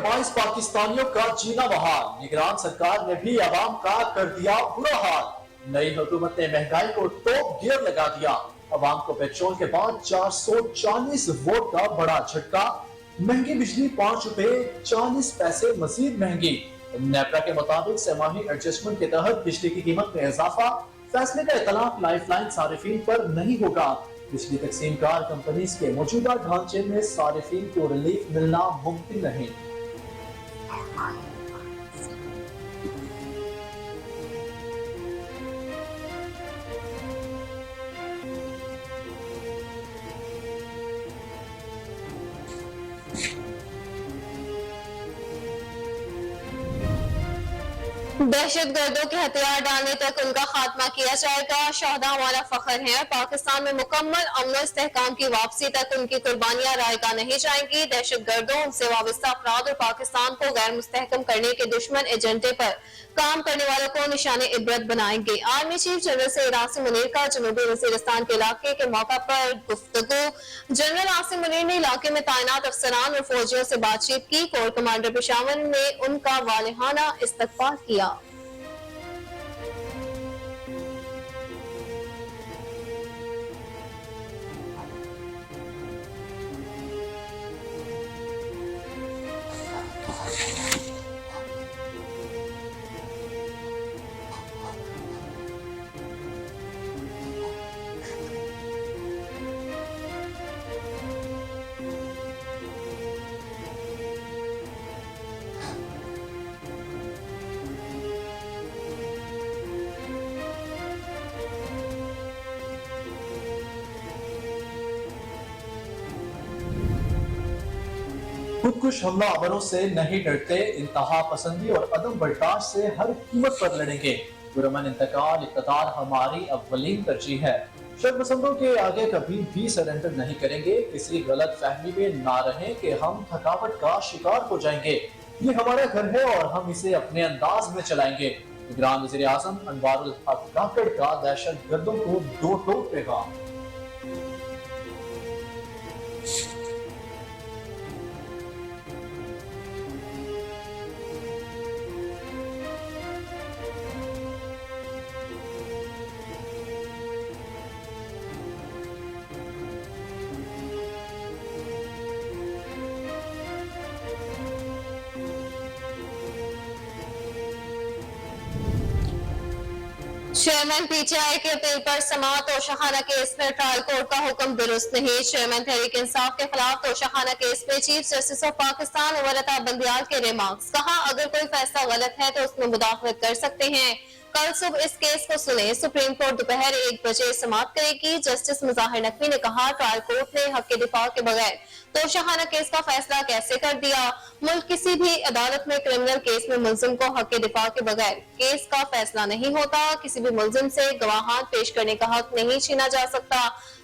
22 पाकिस्तानियों का जीना बहाल। निगरान सरकार ने भी अवाम का कर दिया बुरा हाल। नई हुकूमत ने महंगाई को टॉप गियर लगा दिया। अवाम को पेट्रोल के बाद 440 वोट का बड़ा झटका। महंगी बिजली 5 रुपए 40 पैसे मजीद महंगी। नेपरा के मुताबिक सेमाही एडजस्टमेंट के तहत बिजली की कीमत में इजाफा। फैसले का इतलाक लाइफलाइन सारिफीन पर नहीं होगा। बिजली तकसीम कार कंपनीज के मौजूदा ढांचे में सारिफीन को रिलीफ मिलना मुमकिन नहीं। दहशतगर्दों के हथियार डालने तक उनका खात्मा किया जाएगा। शहदा हमारा फख्र है और पाकिस्तान में मुकम्मल अमन इस्तेहकाम की वापसी तक उनकी कुर्बानियां रायगा नहीं जाएंगी। दहशतगर्दों, उनसे वाबस्ता अफराद और पाकिस्तान को गैर मुस्तहकम करने के दुश्मन एजेंडे पर काम करने वालों को निशाने इबरत बनाएंगे। Army chief general Syed Asim Munir का जनूबी वज़ीरिस्तान के इलाके के मौका पर गुफ्तगू। जनरल आसिम मुनीर ने इलाके में तैनात अफसरान और फौजियों से बातचीत की। कोर कमांडर पेशावर ने उनका वालिहाना इस्तकबाल किया। खुदकुश हमला अवरों से नहीं डरते, इंतहा पसंदी और अदम बर्दाश्त से हर कीमत पर लड़ेंगे। पुरअमन इंतकाल इक़्तिदार हमारी अव्वलीन तरजीह है। शर्मसंदों के आगे कभी भी सरेंडर नहीं करेंगे। किसी गलत फहमी में ना रहें कि हम थकावट का शिकार हो जाएंगे। ये हमारा घर है और हम इसे अपने अंदाज में चलाएंगे। निगरान वज़ीर आज़म अनवारुल हक काकड़ का दहशत गर्दों को दो टोक पैगाम। चेयरमैन पीटीआई के अपील पर समाअत तोशाखाना केस में ट्रायल कोर्ट का हुक्म दुरुस्त नहीं। चेयरमैन तहरीक इंसाफ के खिलाफ तोशाखाना केस में चीफ जस्टिस ऑफ पाकिस्तान वरता बंदियाल के रिमार्क्स। कहा, अगर कोई फैसला गलत है तो उसमें मुदाखलत कर सकते हैं। कल सुबह इस केस को सुने। सुप्रीम कोर्ट दोपहर 1 बजे समाप्त करेगी। जस्टिस मुजाहिर नकवी ने कहा, ट्रायल कोर्ट ने हक के दिफा के बगैर तोशाखाना केस का फैसला कैसे कर दिया। मुल्क किसी भी अदालत में क्रिमिनल केस में मुल्जिम को हक के दिफा के बगैर केस का फैसला नहीं होता। किसी भी मुल्जिम से गवाहान पेश करने का हक नहीं छीना जा सकता।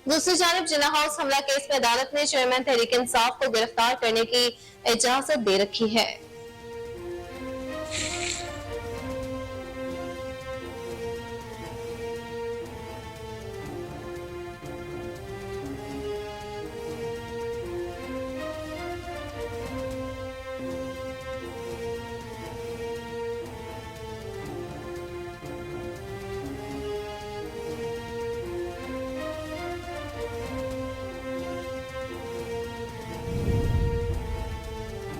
दूसरी जानिब जिन्ना हाउस हमला केस में अदालत ने चेयरमैन तहरीक इंसाफ को गिरफ्तार करने की इजाजत दे रखी है।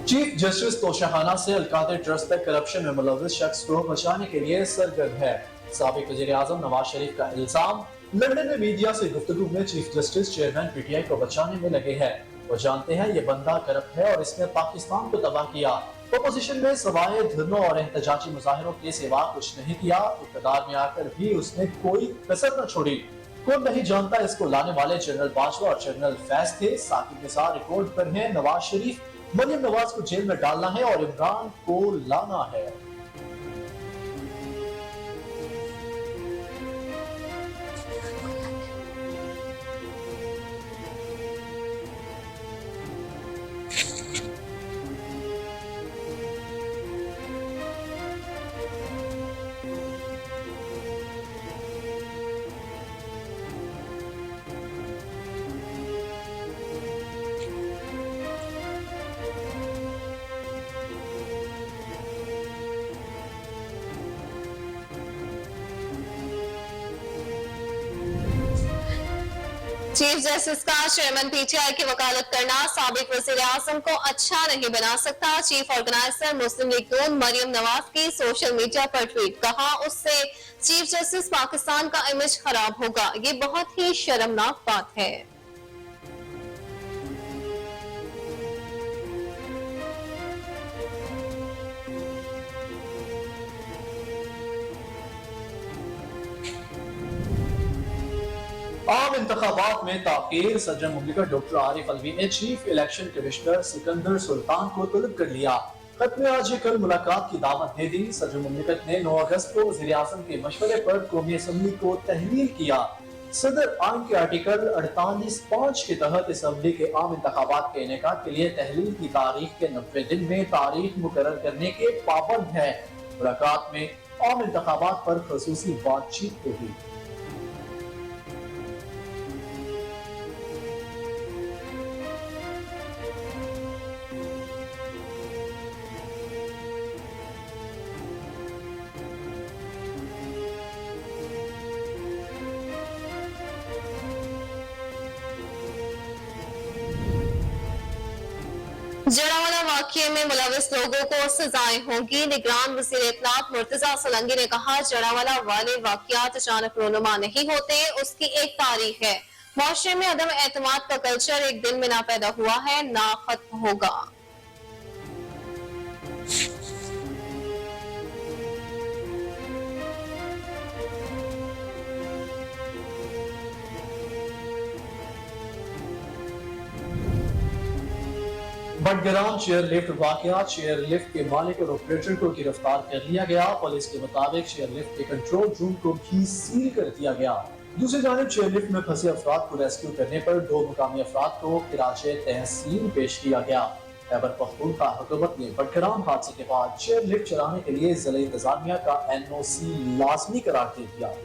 चीफ जस्टिस तोशाखाना से अलकादर ट्रस्ट तक करप्शन में मुलव्विस शख्स को बचाने के लिए सरगर्म है। साबिक वज़ीर आज़म नवाज शरीफ का इल्जाम। लंदन में मीडिया से गुफ्तगू में चीफ जस्टिस चेयरमैन पीटीआई को बचाने में लगे हैं। वो जानते हैं ये बंदा करप्ट है और इसने पाकिस्तान को तबाह किया। अपोजिशन में सवाए धरनों और एहतजाजी मुजाहिरों के सिवा कुछ नहीं किया। इक़्तिदार में आकर भी उसने कोई कसर न छोड़ी। कौन नहीं जानता, इसको लाने वाले जनरल बाजवा और जनरल फैज थे। साकिब निसार रिकॉर्ड पर है। नवाज शरीफ मरियम नवाज को जेल में डालना है और इमरान को लाना है। चीफ जस्टिस का चेयरमैन पीटीआई की वकालत करना साबिक वजीर आजम को अच्छा नहीं बना सकता। चीफ ऑर्गेनाइजर मुस्लिम लीग नून मरियम नवाज की सोशल मीडिया पर ट्वीट, कहा उससे चीफ जस्टिस पाकिस्तान का इमेज खराब होगा। ये बहुत ही शर्मनाक बात है। आम इंतखाबात में ताकीर, सदर मुमलिकत डॉक्टर आरिफ अलवी ने chief election commissioner Sikandar Sultan को तलब कर लिया। खत में आज कल मुलाकात की दावत दे दी। सदर मुमलिकत ने 9 अगस्त को वज़ीर आज़म के मशवरे पर कौमी असम्बली को तहलील किया। सदर आइन के आर्टिकल 48(5) के तहत असम्बली के आम इंतखाबात के इनेकाद के लिए तहलील की तारीख के 90 दिन में तारीख मुकर्रर करने के पाबंद है। मुलाकात में आम इंतखाबात पर खसूसी बातचीत होगी। जड़ावाला वाक़ये में मुलविस लोगों को सजाएं होंगी। निगरान वज़ीर इत्तलात मुर्तजा सोलंकी ने कहा, जड़ावाला वाले वाक़यात अचानक रोनुमा नहीं होते, उसकी एक तारीख है। मुआशरे में अदम एतमाद का कल्चर एक दिन में ना पैदा हुआ है, ना खत्म होगा। बडगराम चेयरलिफ्ट वाकया, चेयरलिफ्ट के मालिक और ऑपरेटर को गिरफ्तार कर लिया गया। पुलिस के मुताबिक चेयरलिफ्ट के कंट्रोल रूम को भी सील कर दिया गया। दूसरी जानिब चेयरलिफ्ट में फंसे अफराद को रेस्क्यू करने पर 2 मुकामी अफराद को खिराजे तहसीन पेश किया गया। खैबर पख्तूनख्वा हुकूमत ने बडगराम हादसे के बाद चेयरलिफ्ट चलाने के लिए जिला इंतजामिया का NOC लाजमी करार दे दिया।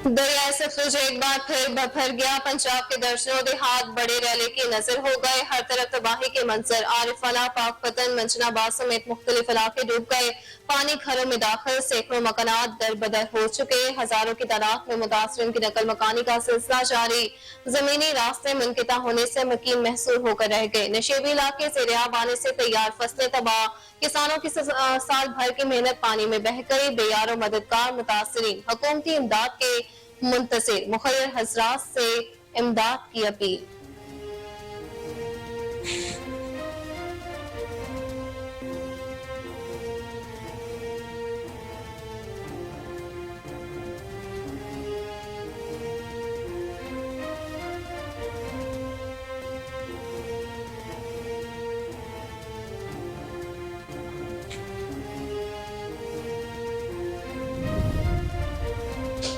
दरियाए सतलुज एक बार फिर भर गया। पंजाब के दर्जनों देहात बड़े रैले की नजर हो गए। हर तरफ तबाही के मंजर। आरिफवाला, पाकपतन, मंजनाबाद समेत मुख्तलिफ इलाके डूब गए। पानी घरों में दाखिल, सैकड़ों मकानात दरबदर हो चुके। हजारों की तादाद में मुतासरीन की नकल मकानी का सिलसिला जारी। जमीनी रास्ते मुनक़िता होने से मकीन महसूर होकर रह गए। नशेबी इलाके से रियाब आने से तैयार फसलें तबाह। किसानों की साल भर की मेहनत पानी में बह गई। बेयारो मददगार मुतासरीन। हुकूमती इमदाद के मुंतज़िर। मुखर्रर हजरात से इमदाद की अपील।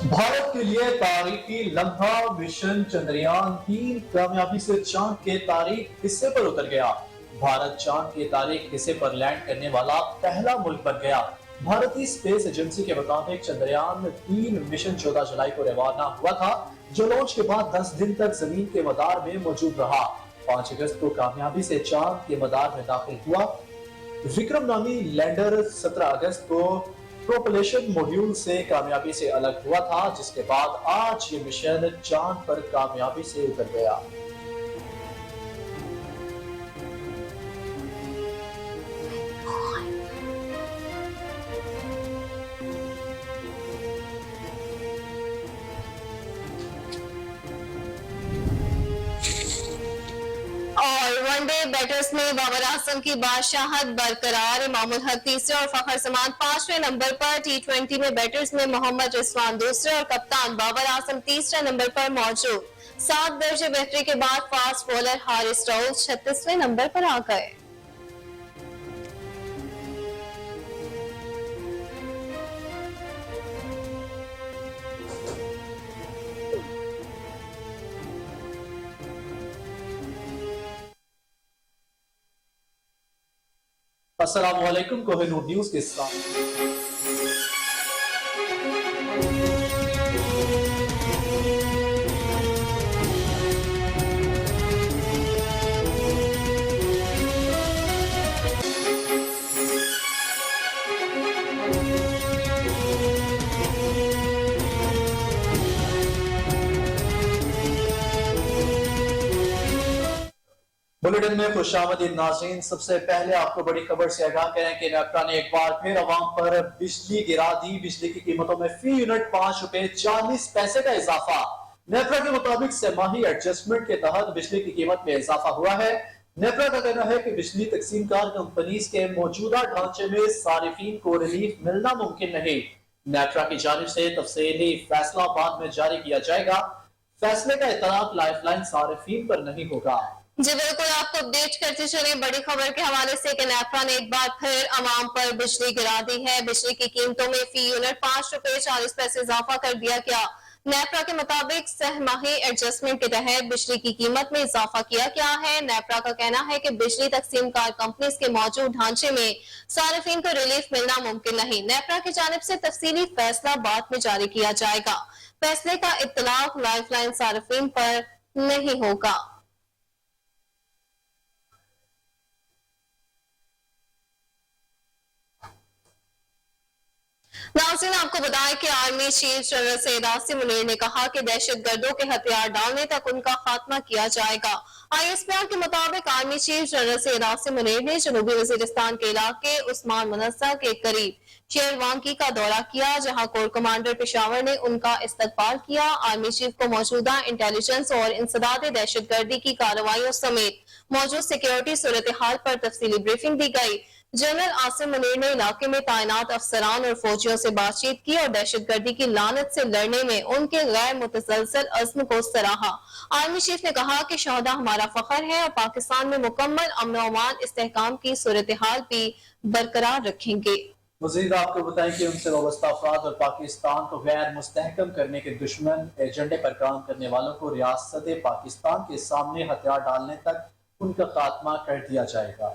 भारत के लिए तारीखी लम्हा मिशन चंद्रयान-3 कामयाबी से चांद के तारीख हिस्से पर उतर गया। भारत चांद के तारीख हिस्से पर लैंड करने वाला पहला मुल्क बन गया। भारतीय स्पेस एजेंसी के मुताबिक चंद्रयान-3 मिशन 14 जुलाई को रवाना हुआ था, जो लॉन्च के बाद 10 दिन तक जमीन के मदार में मौजूद रहा। 5 अगस्त को कामयाबी से चांद के मदार में दाखिल हुआ। विक्रम नामी लैंडर 17 अगस्त को प्रोपल्शन मॉड्यूल से कामयाबी से अलग हुआ था, जिसके बाद आज ये मिशन चांद पर कामयाबी से उतर गया। और वनडे बैटर्स में बाबर आजम की बादशाहत बरकरार। इमामुल हक तीसरे और फखर जमान 5वें नंबर पर। T20 में बैटर्स में मोहम्मद रिजवान दूसरे और कप्तान बाबर आजम तीसरे नंबर पर मौजूद। 7 दर्जे बेहतरी के बाद फास्ट बॉलर हारिस राउल 36वें नंबर पर आ गए। अस्सलाम वालेकुम, कोहिनूर न्यूज़ के साथ बुलेटिन में खुशामदीद नाज़रीन। सबसे पहले आपको बड़ी खबर से आगाह करें कि नेपरा ने एक बार फिर अवाम पर बिजली गिरा दी। बिजली की कीमतों में फी यूनिट ₹5.40 का इजाफा। नेपरा के मुताबिक सेमाही एडजस्टमेंट के तहत बिजली की कीमत में इजाफा हुआ है। नेपरा का कहना है कि बिजली तकसीम कार कंपनीज के मौजूदा ढांचे में सारिफीन को रिलीफ मिलना मुमकिन नहीं। नेपरा की जानिब से तफसीली फैसला बाद में जारी किया जाएगा। फैसले का इतलाक लाइफलाइन सारिफीन पर नहीं होगा। जी बिल्कुल, आपको अपडेट करते चले बड़ी खबर के हवाले से कि नेपरा ने एक बार फिर अवाम पर बिजली गिरा दी है। बिजली की कीमतों में फी यूनिट ₹5.40 इजाफा कर दिया गया। नेपरा के मुताबिक सहमाही एडजस्टमेंट के तहत बिजली की कीमत में इजाफा किया गया है। नेपरा का कहना है कि बिजली तकसीम कार कंपनी के मौजूद ढांचे में सारिफीन को रिलीफ मिलना मुमकिन नहीं। नेपरा की जानिब से तफसीली फैसला बाद में जारी किया जाएगा। फैसले का इत्तलाक लाइफलाइन सारिफीन पर नहीं होगा। नाज़रीन, आपको बताएं कि army chief general Syed Asim Munir ने कहा कि दहशत गर्दों के हथियार डालने तक उनका खात्मा किया जाएगा। ISPR के मुताबिक army chief general Syed Asim Munir ने जनूबी वजीरिस्तान के इलाके उस्मान मनस्सा के करीब शेरवांकी का दौरा किया, जहां कोर कमांडर पेशावर ने उनका इस्तकबाल किया। आर्मी चीफ को मौजूदा इंटेलिजेंस और इंसदाद दहशत गर्दी की कार्रवाइयों समेत मौजूद सिक्योरिटी सूरत हाल पर तफसीली ब्रीफिंग दी गई। जनरल आसिम मुनीर ने इलाके में तैनात अफसरान और फौजियों से बातचीत की और दहशत गर्दी की लानत से लड़ने में उनके गैर मुतसलसल अज़्म को सराहा। आर्मी चीफ ने कहा कि शोहदा हमारा फख्र है और पाकिस्तान में मुकम्मल अमन और अमान इस्तेहकाम की सूरत हाल भी बरकरार रखेंगे। मज़ीद आपको बताएं कि उनसे वाबस्ता अफराद और पाकिस्तान को गैर मुस्तहकम करने के दुश्मन एजेंडे पर काम करने वालों को रियासत पाकिस्तान के सामने हथियार डालने तक उनका खात्मा कर दिया जाएगा।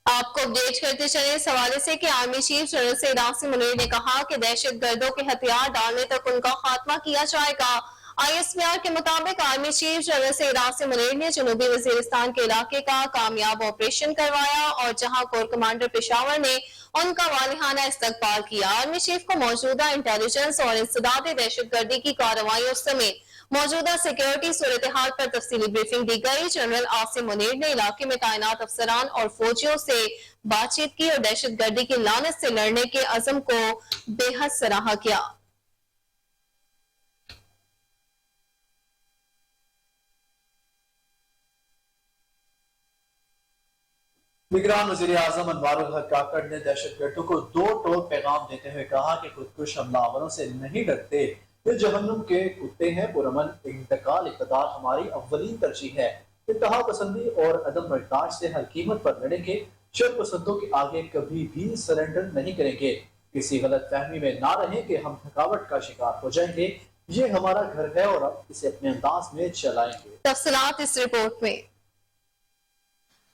आपको अपडेट करते चले इस हवाले से कि army chief general Syed Asim Munir ने कहा कि दहशत गर्दों के हथियार डालने तक उनका खात्मा किया जाएगा। ISPR के मुताबिक army chief general Syed Asim Munir ने जनूबी वजीरिस्तान के इलाके का कामयाब ऑपरेशन करवाया और जहां कोर कमांडर पेशावर ने उनका वालिहाना इस्तकबाल किया। आर्मी चीफ को मौजूदा इंटेलिजेंस और इंसदाद दहशत गर्दी की कार्रवाइयों समेत मौजूदा सिक्योरिटी सूरत हाल पर तफसीली ब्रीफिंग दी गई। जनरल आसिम मुनीर ने इलाके में तैनात अफसरान और फौजियों से बातचीत की और दहशत गर्दी की लानत से लड़ने के अज़म को बेहद सराहा किया। निगरान वज़ीर आज़म अनवारुल हक काकड़ ने दहशत गर्दों को दो टोक पैगाम देते हुए कहा कि खुदकुश हमलावरों से नहीं डरते, ये जहन्नुम के कुत्ते हैं। पुरअमन इंतकाल इक़्तिदार हमारी अव्वलीन तरजीह है। इंतहा पसंदी और अदम बर्दाश्त से हर कीमत पर लड़ेंगे। शर पसंदों के आगे कभी भी सरेंडर नहीं करेंगे। किसी गलत फहमी में ना रहें कि हम थकावट का शिकार हो जाएंगे। ये हमारा घर है और अब इसे अपने अंदाज में चलाएंगे। तफसीलात इस रिपोर्ट में।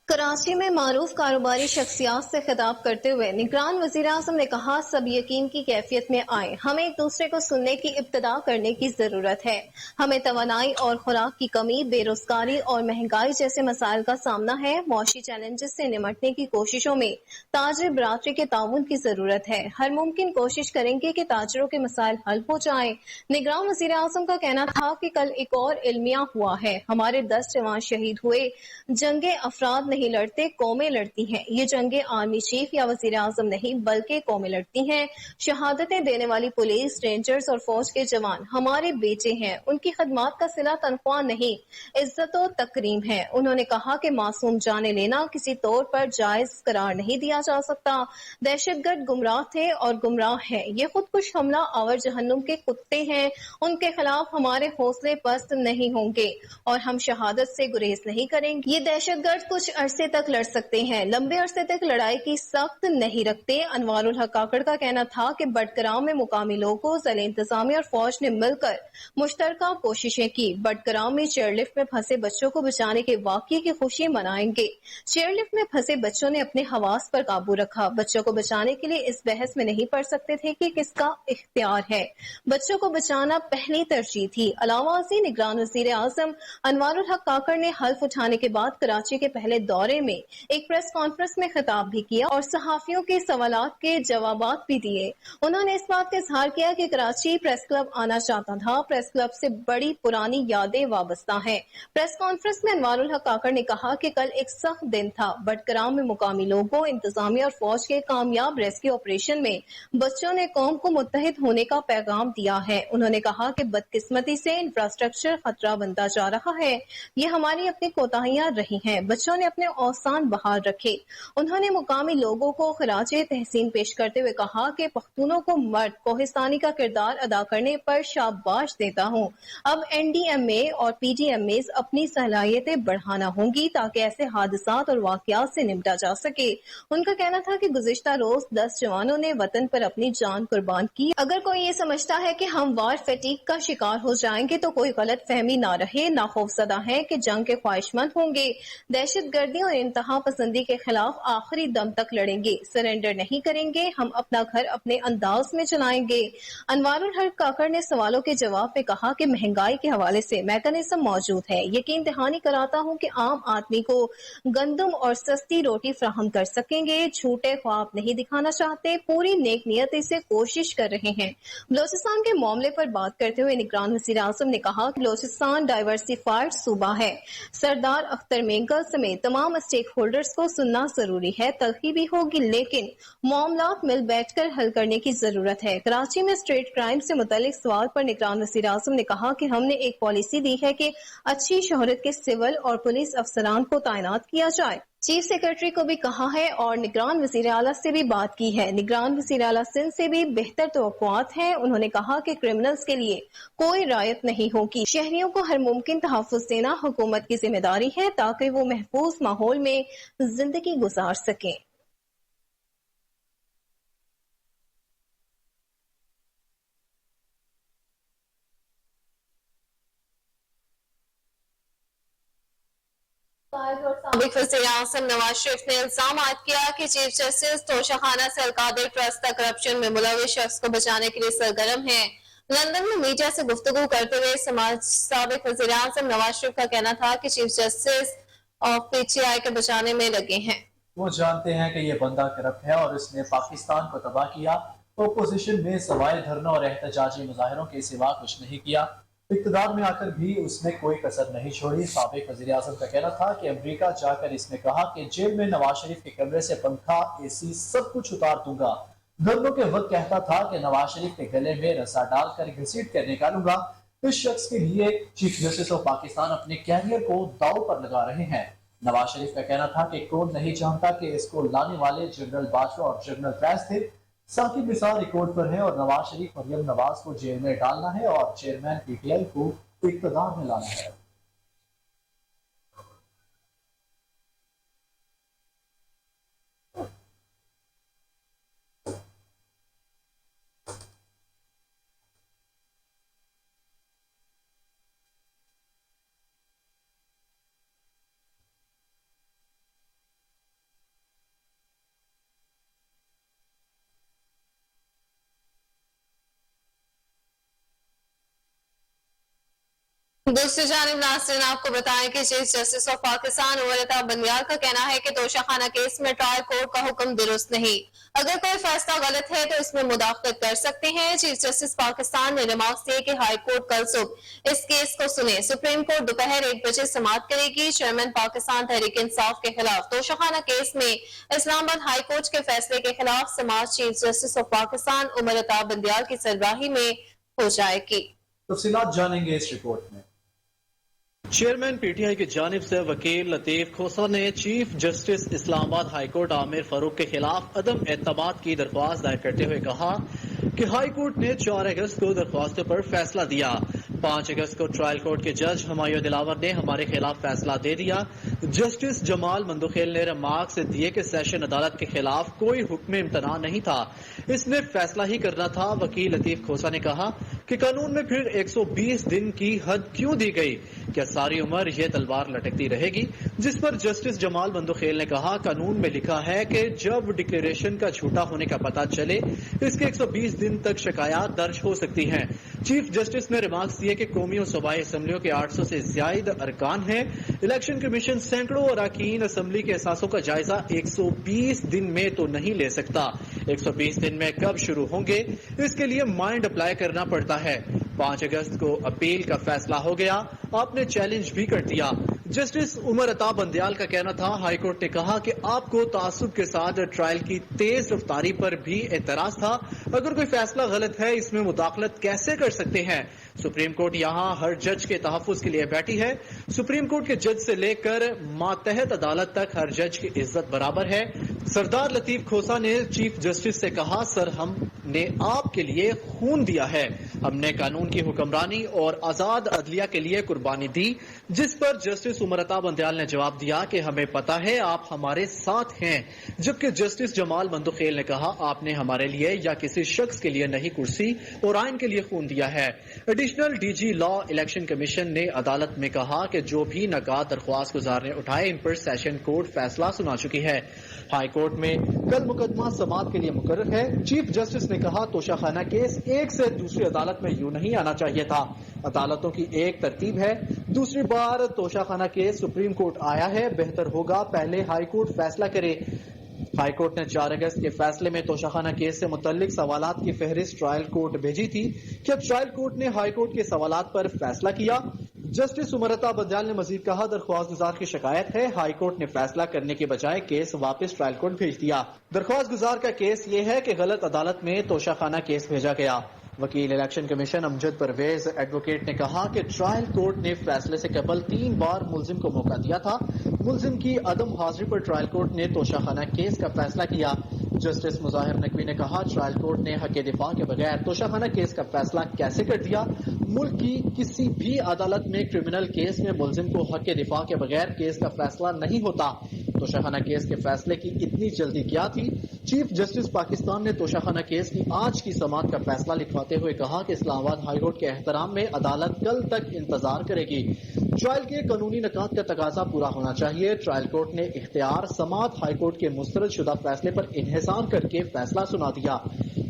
कराची में मारूफ कारोबारी शख्सियात से खिताब करते हुए निगरान वज़ीर आज़म ने कहा, सब यकीन की कैफियत में आए, हमें एक दूसरे को सुनने की इब्तिदा करने की जरूरत है। हमें तवानाई और खुराक की कमी, बेरोजगारी और महंगाई जैसे मसाइल का सामना है। मौशी चैलेंजेस से निमटने की कोशिशों में ताजर बरादरी के ताउन की जरूरत है। हर मुमकिन कोशिश करेंगे कि ताजरों के मसाइल हल हो जाएं। निगरान वज़ीर आज़म का कहना था कि कल एक और इल्मिया हुआ है, हमारे 10 जवान शहीद हुए। जंगे अफराद नहीं लड़ते, कौमें लड़ती हैं। ये जंगे आर्मी चीफ या वजीर आजम नहीं बल्कि कौमें लड़ती हैं। शहादतें देने वाली पुलिस, रेंजर्स और फौज के जवान हमारे बेटे हैं। उनकी खदमात का सिला तनख्वाह नहीं, इज्जत और तकरीम है। उन्होंने कहा कि मासूम जाने लेना किसी तौर पर जायज करार नहीं दिया जा सकता। दहशतगर्द गुमराह थे और गुमराह हैं। ये खुदकुश हमला आवर जहन्नुम के कुत्ते हैं। उनके खिलाफ हमारे हौसले पस्त नहीं होंगे और हम शहादत से गुरेज नहीं करेंगे। ये दहशतगर्द कुछ अरसे तक लड़ सकते हैं, लंबे अरसे तक लड़ाई की सख्त नहीं रखते। अनवारुल हक काकड़ का कहना था कि बटगराम में मुकामी लोगों, ज़िला इंतजामिया और फौज ने मिलकर मुश्तरका कोशिशें की। बटगराम में चेयरलिफ्ट में फंसे बच्चों को बचाने के वाक़ये की खुशी मनाएंगे। चेयरलिफ्ट में फंसे बच्चों ने अपने हवास पर काबू रखा। बच्चों को बचाने के लिए इस बहस में नहीं पड़ सकते थे कि किसका इख्तियार है। बच्चों को बचाना पहली तरजीह थी। अलावा निगरान वज़ीर आज़म अनवारुल हक काकड़ ने हल्फ उठाने के बाद कराची के पहले दौरे दौरे में एक प्रेस कॉन्फ्रेंस में खिताब भी किया और सहाफियों के सवालात के जवाबात भी दिए। उन्होंने इस बात का इजहार किया कि कराची प्रेस क्लब आना चाहता था। प्रेस क्लब से बड़ी पुरानी यादें वाबस्ता हैं। प्रेस कॉन्फ्रेंस में अनवारुल हक काकड़ ने कहा कि कल एक सख्त दिन था। बटकराम में मुकामी लोगों, इंतजामिया और फौज के कामयाब रेस्क्यू ऑपरेशन में बच्चों ने कौम को मुत्तहिद होने का पैगाम दिया है। उन्होंने कहा कि बदकिस्मती से इंफ्रास्ट्रक्चर खतरा बनता जा रहा है। ये हमारी अपनी कोताहियां रही हैं। बच्चों ने अपने औसान बहाल रखे। उन्होंने मुकामी लोगों को खराजे तहसीन पेश करते हुए कहा कि पख्तूनों को मर्द कोहिस्तानी का किरदार अदा करने पर शाबाश देता हूँ। अब NDMA और PDMA अपनी सलाहियतें बढ़ाना होंगी ताकि ऐसे हादसात और वाकयात से निपटा जा सके। उनका कहना था कि गुज़िश्ता रोज 10 जवानों ने वतन पर अपनी जान कुर्बान की। अगर कोई ये समझता है कि हम वार फटीक का शिकार हो जाएंगे तो कोई गलत फहमी ना रहे। ना खौफजदा है कि जंग के ख्वाहिशमंद होंगे। दहशत गर्दी और इंतहा पसंदी के खिलाफ आखिरी दम तक लड़ेंगे। सरेंडर नहीं करेंगे। हम अपना घर अपने अंदाज में चलाएंगे। अनवारुल हक काकड़ ने सवालों के जवाब में कहा कि महंगाई के हवाले से मैकेनिज्म मौजूद है। यकीन दहानी कराता हूँ कि आम आदमी को गंदम और सस्ती रोटी फराहम कर सकेंगे। झूठे ख्वाब नहीं दिखाना चाहते। पूरी नेक नियत से कोशिश कर रहे हैं। बलोचिस्तान के मामले पर बात करते हुए निगरान वज़ीर आज़म ने कहा कि बलोचिस्तान डाइवर्सिफाइड सूबा है। सरदार अख्तर मेंगल समेत तमाम स्टेक होल्डर्स को सुनना जरूरी है। तलखी भी होगी लेकिन मामलात मिल बैठकर हल करने की जरूरत है। कराची में स्ट्रीट क्राइम से मुतालिक सवाल पर निगरान वज़ीर आज़म ने कहा कि हमने एक पॉलिसी दी है कि अच्छी शोहरत के सिविल और पुलिस अफसरान को तैनात किया जाए। चीफ सेक्रेटरी को भी कहा है और निगरान वज़ीर आला से भी बात की है। निगरान वज़ीर आला सिंध से भी बेहतर तवक्कुआत हैं। उन्होंने कहा कि क्रिमिनल्स के लिए कोई रायत नहीं होगी। शहरियों को हर मुमकिन तहफ़्फ़ुज़ देना हुकूमत की जिम्मेदारी है ताकि वो महफूज माहौल में जिंदगी गुजार सकें। साबिक वज़ीर आज़म नवाज शरीफ ने इल्जाम आयद किया कि चीफ जस्टिस तोशाखाना से अलकादिर ट्रस्ट तक करप्शन में मुलविस शख्स को बचाने के लिए सरगर्म है। लंदन में मीडिया से गुफ्तगू करते हुए साबिक वज़ीर आज़म नवाज शरीफ का कहना था कि चीफ जस्टिस ऑफ PTI के बचाने में लगे हैं। वो जानते हैं कि ये बंदा करप्ट है और इसने पाकिस्तान को तबाह किया। अपोजिशन में सवाए धरनों और एहतजाजी मुजाहिरों के सिवा कुछ नहीं किया। इक़्तिदार में आकर भी उसने कोई कसर नहीं छोड़ी। साबिक वज़ीर आज़म का कहना था कि अमेरिका जाकर इसने कहा कि जेल में नवाज शरीफ के कमरे से पंखा, AC सब कुछ उतार दूंगा। धरनों के वक्त कहता था कि नवाज शरीफ के गले में रस्सा डालकर घसीट कर निकालूंगा। इस शख्स के लिए चीफ जस्टिस ऑफ पाकिस्तान अपने कैरियर को दांव पर लगा रहे हैं। नवाज शरीफ का कहना था कि कौन नहीं जानता कि इसको लाने वाले जनरल बाजवा और जनरल फैज थे। साकी मिसाल रिकॉर्ड पर है और नवाज शरीफ मरियम नवाज को जेल में डालना है और चेयरमैन PTI को इक़्तिदार में लाना है। दूसरी जानिब नाज़रीन आपको बताएं कि chief justice of Pakistan Umar Bandial का कहना है कि तोशाखाना केस में ट्रायल कोर्ट का हुक्म दुरुस्त नहीं। अगर कोई फैसला गलत है तो इसमें मुदाखलत कर सकते हैं। चीफ जस्टिस पाकिस्तान ने रिमार्क्स दिए कि हाई कोर्ट कल सुबह इस केस को सुने। सुप्रीम कोर्ट दोपहर 1 बजे समाअत करेगी। चेयरमैन पाकिस्तान तहरीक इंसाफ के खिलाफ तोशाखाना केस में इस्लामाबाद हाई कोर्ट के फैसले के खिलाफ समाअत chief justice of Pakistan Umar Bandial की सरबराही में हो जाएगी। तफसीलात जानेंगे इस रिपोर्ट में। चेयरमैन PTI की जानिब से वकील लतीफ खोसा ने chief justice Islamabad high court Aamir Farooq के खिलाफ अदम एतमाद की दरख्वास्त दायर करते हुए कहा कि हाई कोर्ट ने 4 अगस्त को दरख्वास्तों पर फैसला दिया। 5 अगस्त को ट्रायल कोर्ट के जज हुमायूं दिलावर ने हमारे खिलाफ फैसला दे दिया। जस्टिस जमाल मंदुखेल ने रिमार्क्स दिए कि सेशन अदालत के खिलाफ कोई हुक्म इम्तना नहीं था, इसने फैसला ही करना था। वकील लतीफ खोसा ने कहा कि कानून में फिर 120 दिन की हद क्यों दी गई? क्या सारी उम्र ये तलवार लटकती रहेगी? जिस पर जस्टिस जमाल मंदुखेल ने कहा कानून में लिखा है कि जब डिक्लेरेशन का झूठा होने का पता चले इसके 120 दिन तक शिकायत दर्ज हो सकती हैं। چیف جسٹس نے ریمارکس دیے کہ قومی اور صوبائی اسمبلیوں کے 800 سے زائد ارکان ہیں. الیکشن کمیشن سینکڑوں اراکین اسمبلی کے اثاثوں کا جائزہ 120 دن میں تو نہیں لے سکتا. 120 دن میں کب شروع ہوں گے اس کے لیے مائنڈ اپلائی کرنا پڑتا ہے. 5 اگست کو اپیل کا فیصلہ ہو گیا. آپ نے چیلنج بھی کر دیا. جسٹس عمر عطا بندیال کا کہنا تھا ہائی کورٹ نے کہا کہ آپ کو تعصب کے ساتھ ٹرائل کی تیز رفتاری پر بھی اعتراض تھا. اگر کوئی فیصلہ غلط ہے اس میں مداخلت کیسے کر سکتے ہیں؟ سپریم کورٹ یہاں ہر جج کے تحفظ کے لیے بیٹھی ہے. سپریم کورٹ کے جج سے لے کر ماتحت عدالت تک ہر جج کی عزت برابر ہے. سردار لطیف کھوسا نے چیف جسٹس سے کہا سر ہم نے آپ کے لیے خون دیا ہے. ہم نے قانون کی حکمرانی اور آزاد عدلیہ کے لیے قربانی دی. جس پر جسٹس عمر عطا بندیال نے جواب دیا کہ ہمیں پتا ہے آپ ہمارے ساتھ ہیں. جبکہ جسٹس جمال مندوخیل نے کہا آپ نے ہمارے لیے یا کسی شخص کے لیے نہیں کرسی اور آئین کے لیے خون دیا ہے. ایڈیشنل ڈی جی لا الیکشن کمیشن نے عدالت میں کہا کہ جو بھی نکات درخواست گزار نے اٹھائے ان پر سیشن کورٹ فیصلہ سنا چکی ہے. ہائی کورٹ میں کل مقدمہ سماعت کے لیے مقرر ہے. چیف جسٹس نے کہا توشہ خانہ کیس ایک سے دوسری عدالت میں یوں نہیں آنا چاہیے تھا. عدالتوں کی ایک ترتیب ہے. دوسری بار توشہ خانہ کیس سپریم کورٹ آیا ہے. بہتر ہوگا پہلے ہائی کورٹ فیصلہ کرے. ہائی کورٹ نے 4 اگست کے فیصلے میں توشہ خانہ کیس سے متعلق سوالات کی فہرست ٹرائل کورٹ بھیجی تھی کہ اب ٹرائل کورٹ نے ہائی کورٹ کے سوالات پر فیصلہ کیا. جسٹس عمر عطا بندیال نے مزید کہا درخواست گزار کی شکایت ہے ہائی کورٹ نے فیصلہ کرنے کے بجائے کیس واپس ٹرائل کورٹ بھیج دیا. درخواست گزار کا کیس یہ ہے کہ غلط عدالت میں توشہ خانہ کیس بھیجا گیا. وکیل الیکشن کمیشن امجد پرویز ایڈوکیٹ نے کہا کہ ٹرائل کورٹ نے فیصلے سے قبل 3 بار ملزم کو موقع دیا تھا. ملزم کی عدم حاضری پر ٹرائل کورٹ نے توشہ خانہ کیس کا فیصلہ کیا. جسٹس مظاہر نقوی نے کہا ٹرائل کورٹ نے حق دفاع کے بغیر توشہ خانہ کیس کا فیصلہ کیسے کر دیا. ملک کی کسی بھی عدالت میں کرمنل کیس میں ملزم کو حق دفاع کے بغیر کیس کا فیصلہ نہیں ہوتا. توشہ خانہ کیس کے فیصلے کی اتنی جلدی کیا تھی؟ چیف جسٹس پاکستان نے توشہ خانہ کیس کی آج کی سماعت کا فیصلہ لکھواتے ہوئے کہا کہ اسلام آباد ہائی کورٹ کے احترام میں عدالت کل تک انتظار کرے گی. ٹرائل کے قانونی نکات کا تقاضا پورا ہونا چاہیے. ٹرائل کورٹ نے اختیار سماعت ہائی کورٹ کے مسترد شدہ فیصلے پر انحصار کر کے فیصلہ سنا دیا.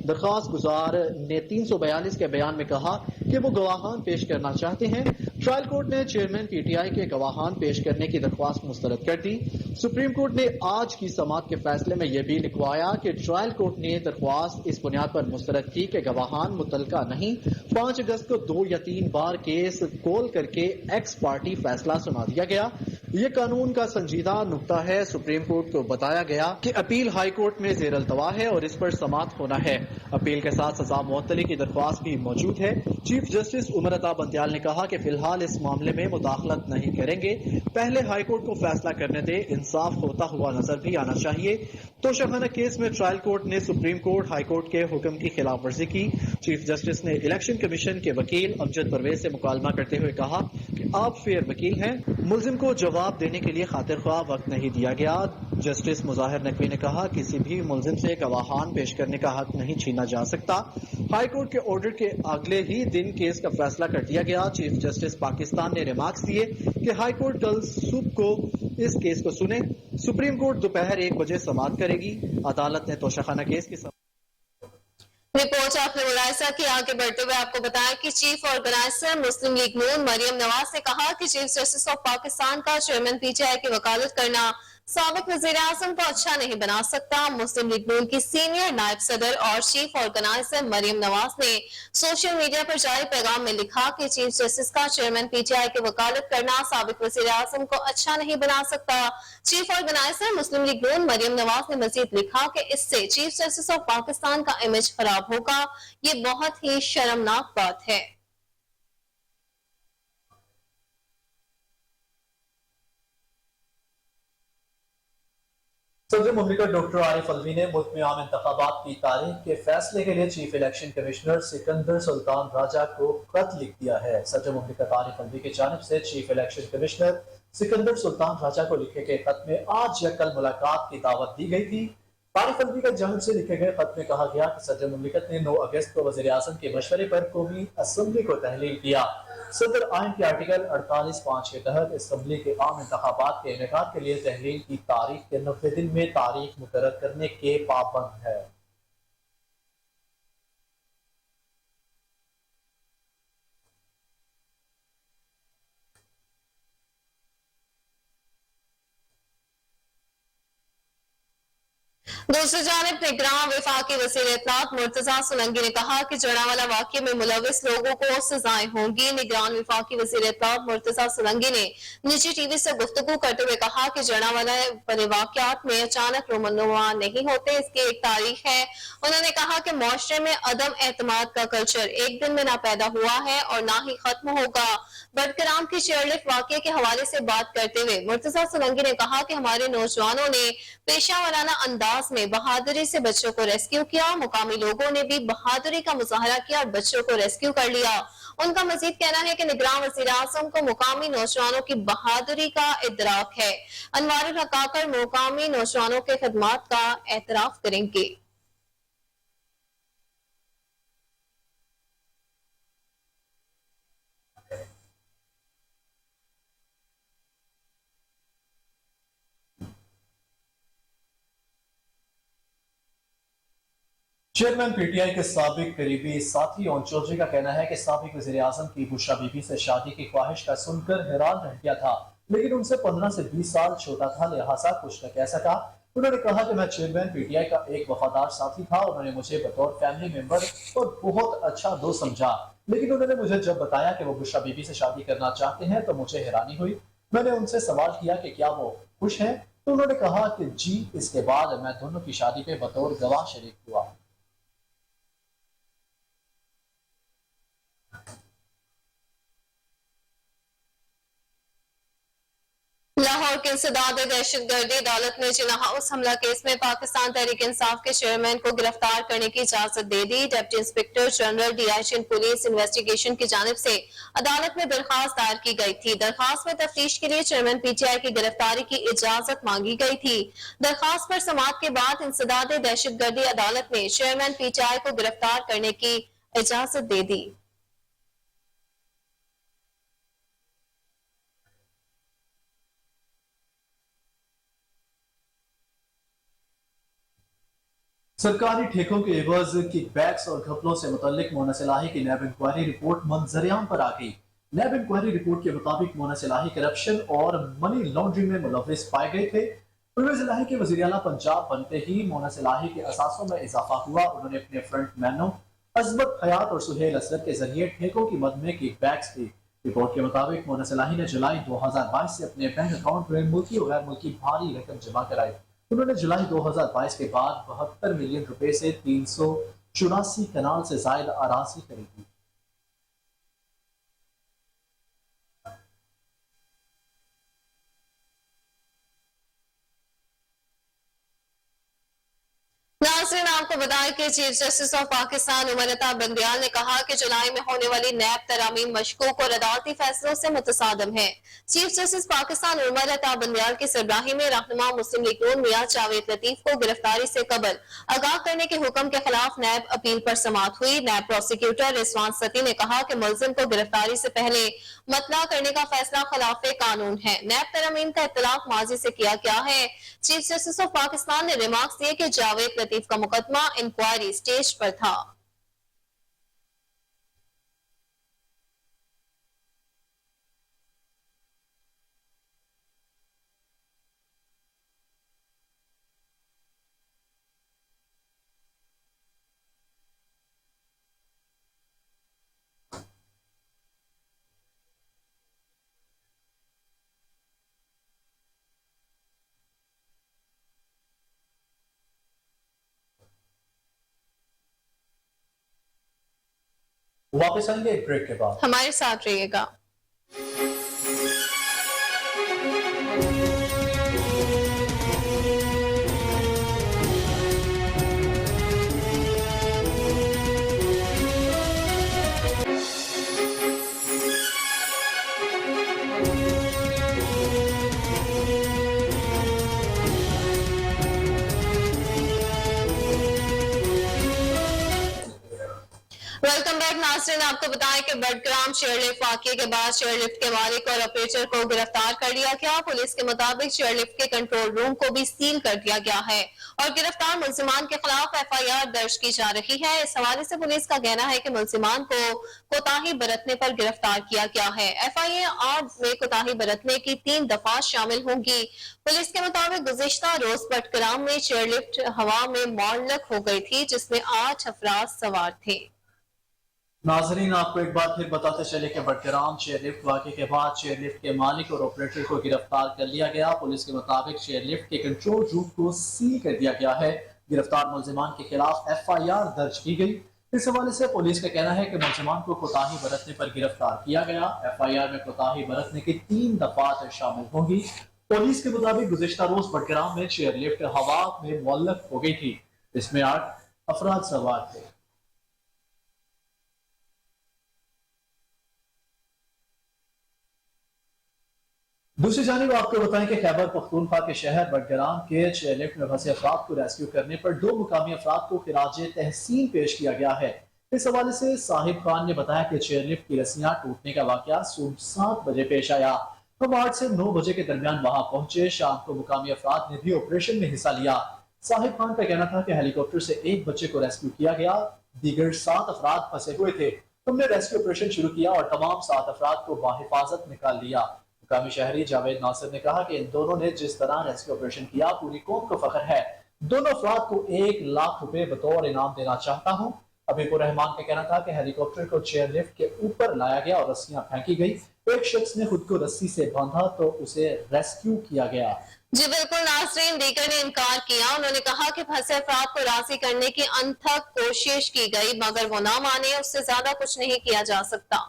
درخواست گزار نے 342 کے بیان میں کہا کہ وہ گواہان پیش کرنا چاہتے ہیں. ٹرائل کورٹ نے چیئرمین پی ٹی آئی کے گواہان پیش کرنے کی درخواست مسترد کر دی. سپریم کورٹ نے آج کی سماعت کے فیصلے میں یہ بھی لکھوایا کہ ٹرائل کورٹ نے درخواست اس بنیاد پر مسترد کی کہ گواہان متعلقہ نہیں. 5 اگست کو 2 یا 3 بار کیس کال کر کے ایکس پارٹی فیصلہ سنا دیا گیا. یہ قانون کا سنجیدہ نقطہ ہے. سپریم کورٹ کو بتایا گیا کہ اپیل ہائی کورٹ میں زیر التوا ہے اور اس پر سماعت ہونا ہے. اپیل کے ساتھ سزا معطلی کی درخواست بھی موجود ہے. چیف جسٹس عمر عطا بندیال نے کہا کہ فی الحال اس معاملے میں مداخلت نہیں کریں گے. پہلے ہائی کورٹ کو فیصلہ کرنے دے. انصاف ہوتا ہوا نظر بھی آنا چاہیے. توشہ خانہ کیس میں ٹرائل کورٹ نے سپریم کورٹ ہائی کورٹ کے حکم کی خلاف ورزی کی. چیف جسٹس نے الیکشن کمیشن کے وکیل امجد پرویز سے مکالمہ کرتے ہوئے کہا کہ آپ فیئر وکیل ہیں. ملزم کو جواب دینے کے لیے خاطر خواہ وقت نہیں دیا گیا. جسٹس مظاہر نقوی نے کہا کسی بھی ملزم سے گواہان پیش کرنے کا حق نہیں چھینا جا سکتا. ہائی کورٹ کے آرڈر کے اگلے ہی دن کیس کا فیصلہ کر دیا گیا. چیف جسٹس پاکستان نے ریمارکس دیے کہ ہائی کورٹ کل صبح کو اس کیس کو سنے. سپریم کورٹ دوپہر 1 بجے سماعت کرے گی. عدالت نے توشہ خانہ کیس کی رپورٹ آپ نے ملاحظہ کی. آگے بڑھتے ہوئے آپ کو بتایا کہ چیف آرگنائزر مسلم لیگ نون مریم نواز نے کہا کہ چیف جسٹس آف پاکستان کا چیئرمین پی ٹی آئی کی وکالت کرنا سابق وزیر اعظم کو اچھا نہیں بنا سکتا. مسلم لیگ نون کی سینئر نائب صدر اور چیف آرگنائزر مریم نواز نے سوشل میڈیا پر جاری پیغام میں لکھا کہ چیف جسٹس کا چیئرمین پی ٹی آئی کی وکالت کرنا سابق وزیر اعظم کو اچھا نہیں بنا سکتا. چیف آرگنائزر مسلم لیگ نون مریم نواز نے مزید لکھا کہ اس سے چیف جسٹس آف پاکستان کا امیج خراب ہوگا. یہ بہت ہی شرمناک بات ہے. صدر مملکت ڈاکٹر عارف الوی نے ملک میں عام انتخابات کی تاریخ کے فیصلے کے لیے چیف الیکشن کمشنر سکندر سلطان راجہ کو خط لکھ دیا ہے. صدر مملکت عارف الوی کی جانب سے چیف الیکشن کمشنر سکندر سلطان راجہ کو لکھے گئے خط میں آج یا کل ملاقات کی دعوت دی گئی تھی. عارف الوی کی جانب سے لکھے گئے خط میں کہا گیا کہ صدر مملکت نے 9 اگست کو وزیر اعظم کے مشورے پر قومی اسمبلی کو تحلیل کیا. صدر آئین کے آرٹیکل 48(5) کے تحت اسمبلی کے عام انتخابات کے انعقاد کے لیے تحلیل کی تاریخ کے 90 دن میں تاریخ مقرر کرنے کے پابند ہے. दूसरी जानिब निगरान वफाकी वज़ीर इत्तलात मुर्तजा सुलंगी ने कहा कि जड़ावाला वाक़ये में मुलविस लोगों को सजाएं होंगी। निगरान वफाकी वज़ीर इत्तलात मुर्तजा सुलंगी ने निजी टीवी से गुफ्तगू करते हुए कहा कि जड़ावाला बड़े वाक़यात में अचानक रोमनुमा नहीं होते, इसकी एक तारीख है। उन्होंने कहा कि मुआशरे में अदम एतमाद का कल्चर एक दिन में ना पैदा हुआ है और ना ही खत्म होगा। बडकराम की चेयरलिफ्ट वाक़ये के हवाले से बात करते हुए मुर्तजा सुलंगी ने कहा कि हमारे नौजवानों ने पेशा वाराना अंदाज में बहादुरी से बच्चों को रेस्क्यू किया। मुकामी लोगों ने भी बहादुरी का मुजाहरा किया और बच्चों को रेस्क्यू कर लिया। उनका मजीद कहना है कि निगरान वज़ीर आज़म को मुकामी नौजवानों की बहादुरी का इदराक है। अनवारुल हकाकर मुकामी नौजवानों के खिदमात का एतराफ करेंगे। चेयरमैन पीटीआई के साबिक करीबी साथी ओन चौधरी का कहना है कि साबिक वज़ीर आज़म की बुशरा बीबी से शादी की ख्वाहिश का सुनकर हैरान रह गया था, लेकिन उनसे 15 से 20 साल छोटा था, लिहाजा कुछ न कह सका। उन्होंने कहा कि मैं चेयरमैन पीटीआई का एक वफादार साथी था। उन्होंने मुझे बतौर फैमिली मेंबर और बहुत अच्छा दोस्त समझा, लेकिन उन्होंने मुझे जब बताया कि वो बुशरा बीबी से शादी करना चाहते हैं तो मुझे हैरानी हुई। मैंने उनसे सवाल किया कि क्या वो खुश हैं, तो उन्होंने कहा कि जी। इसके बाद मैं दोनों की शादी पे बतौर गवाह शरीक हुआ। लाहौर के इंसदाद दहशतगर्दी अदालत ने जिन्ना हाउस हमला केस में पाकिस्तान तहरीक इंसाफ के चेयरमैन को गिरफ्तार करने की इजाजत दे दी। Deputy inspector general DIG police investigation की जानिब से अदालत में दरखास्त दायर की गई थी। दरखास्त में तफ्तीश के लिए चेयरमैन पीटीआई की गिरफ्तारी की इजाजत मांगी गई थी। दरखास्त पर समाअत के बाद इंसदाद दहशतगर्दी अदालत ने चेयरमैन पीटीआई को गिरफ्तार करने की इजाजत दे दी। सरकारी ठेकों के एवज किकबैक्स और घपलों से मुतल्लिक मोनस इलाही की नैब इंक्वायरी रिपोर्ट मंजरियाम पर आ गई। नैब इंक्वायरी रिपोर्ट के मुताबिक मोनस इलाही करप्शन और मनी लॉन्ड्रिंग में मुलविस पाए गए थे। परवेज इलाही के वज़ीर आला पंजाब बनते ही मोनस इलाही के असासों में इजाफा हुआ। उन्होंने अपने फ्रंट मैनों अजमत हयात और सुहेल असद के जरिए ठेकों की मद में किकबैक्स दी। रिपोर्ट के मुताबिक मोनस इलाही ने जुलाई 2022 से अपने बैंक अकाउंट में मुल्की और गैर मुल्की भारी रकम जमा कराई। उन्होंने जुलाई 2022 के बाद 72 मिलियन रुपए से 384 कनाल से जायद अराजी खरीदी। नाज़रीन, आपको बताएं कि chief justice of Pakistan Umar Ata Bandial ने कहा कि जुलाई में होने वाली नैब तरामीम मशकूक और अदालती फैसलों से मुतसादम है। चीफ जस्टिस पाकिस्तान उमर अता बंदियाल की सरबराही में रहनुमा मुस्लिम लीग नून मियां जावेद लतीफ को गिरफ्तारी से कबल आगाह करने के हुक्म के खिलाफ नैब अपील पर समाअत हुई। नैब प्रोसिक्यूटर रिजवान सती ने कहा कि मुलजिम को गिरफ्तारी से पहले मतला करने का फैसला खिलाफ कानून है। नैब तरामीम का इत्तलाक माजी से किया गया है। चीफ जस्टिस ऑफ पाकिस्तान ने रिमार्क्स दिए कि जावेद लतीफ का मुकदमा इंक्वायरी स्टेज पर था। वापस आएंगे एक ब्रेक के बाद। हमारे साथ रहिएगा। वेलकम बैक नाज़रीन, आपको बताएं कि बडग्राम चेयरलिफ्ट वाकये के बाद चेयरलिफ्ट के मालिक और ऑपरेटर को गिरफ्तार कर लिया गया। पुलिस के मुताबिक चेयरलिफ्ट के कंट्रोल रूम को भी सील कर दिया गया है और गिरफ्तार मुल्जिमान के खिलाफ FIR दर्ज की जा रही है। इस हवाले से पुलिस का कहना है कि मुल्जिमान को कोताही बरतने पर गिरफ्तार किया गया है। FIR में कोताही बरतने की 3 दफा शामिल होंगी। पुलिस के मुताबिक गुज़िश्ता रोज बडग्राम में चेयरलिफ्ट हवा में मुअल्लक हो गई थी, जिसमें 8 अफराद सवार थे। नाजरीन, आपको एक बार फिर बताते चले कि बडग्राम चेयरलिफ्ट वाक़े के बाद चेयरलिफ्ट के मालिक और ऑपरेटर को गिरफ्तार कर लिया गया। पुलिस के मुताबिक चेयरलिफ्ट के कंट्रोल रूम को सील कर दिया गया है। गिरफ्तार मुल्जिमान के खिलाफ FIR दर्ज की गई। इस हवाले से पुलिस का कहना है कि मुल्जिमान को कोताही बरतने पर गिरफ्तार किया गया। FIR में कोताही बरतने की 3 दफात शामिल होंगी। पुलिस के मुताबिक गुज़िश्ता रोज बडग्राम में चेयरलिफ्ट हवा में मुअल्लक हो गई थी, इसमें 8 अफराद सवार थे। दूसरी जानिब आपको बताएं कि खैबर पख्तूनख्वा के शहर बडग्राम के चेयरलिफ्ट में फंसे अफराद को रेस्क्यू करने पर 2 मुकामी अफराद को खिराज तहसीन पेश किया गया है। इस हवाले से साहिब खान ने बताया कि चेयरलिफ्ट की रस्सियां टूटने का वाकया सुबह 7 बजे पेश आया। हम 8 से 9 बजे के दरमियान वहां पहुंचे। शाम को मुकामी अफराद ने भी ऑपरेशन में हिस्सा लिया। साहिब खान का कहना था कि हेलीकॉप्टर से एक बच्चे को रेस्क्यू किया गया, दीगर 7 अफराद फंसे हुए थे। हमने रेस्क्यू ऑपरेशन शुरू किया और तमाम 7 अफराद को बाहिफाजत निकाल लिया। मुकामी शहरी जावेद नासिर ने कहा कि इन दोनों ने जिस तरह रेस्क्यू ऑपरेशन किया, पूरी कौम को फख्र है। दोनों अफराद को 1 लाख रुपए बतौर इनाम देना चाहता हूँ। हबीबुर रहमान का कहना था कि हेलीकॉप्टर को चेयरलिफ्ट के ऊपर लाया गया और रस्सियां फेंकी गई। एक शख्स ने खुद को रस्सी से बांधा तो उसे रेस्क्यू किया गया। जी बिल्कुल नाज़रीन, दीगर ने इनकार किया। उन्होंने कहा कि फंसे अफराद को राजी करने की अनथक कोशिश की गई, मगर वो ना माने, उससे ज्यादा कुछ नहीं किया जा सकता।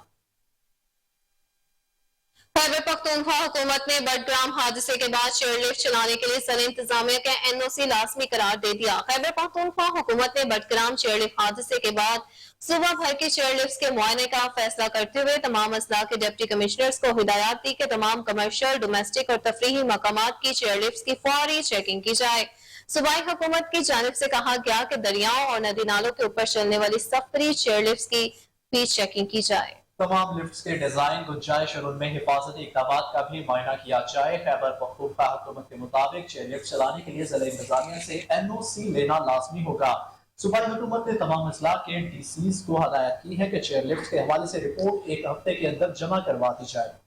खैबर पख्तूनख्वा हुकूमत ने बडग्राम हादसे के बाद चेयरलिफ्ट चलाने के लिए ज़िला इंतजामिया का NOC लाजमी करार दे दिया। खैबर पख्तूनख्वा हुकूमत ने बडग्राम चेयरलिफ्ट हादसे के बाद सुबह भर के चेयरलिफ्ट के मुआयने का फैसला करते हुए तमाम अजला के डिप्टी कमिश्नर्स को हिदायत दी कि तमाम कमर्शियल, डोमेस्टिक और तफरीही मकामात की चेयरलिफ्ट की फौरी चेकिंग की जाए। सूबाई हुकूमत की जानिब से कहा गया कि दरियाओं और नदी नालों के ऊपर चलने वाली सफरी चेयरलिफ्ट की भी चेकिंग की जाए। तमाम लिफ्ट्स के डिजाइन, गुंजाइश और उनमें हिफाजती इक़दामात का भी मुआयना किया जाए। खैबर पख्तूनख्वा हुकूमत के मुताबिक चेयरलिफ्ट चलाने के लिए ज़िला इंतजामिया से NOC लेना लाजमी होगा। सूबाई हुकूमत ने तमाम अजला के DCs को हदायत की है कि चेयरलिफ्ट के हवाले से रिपोर्ट 1 हफ्ते के अंदर जमा करवा दी जाए।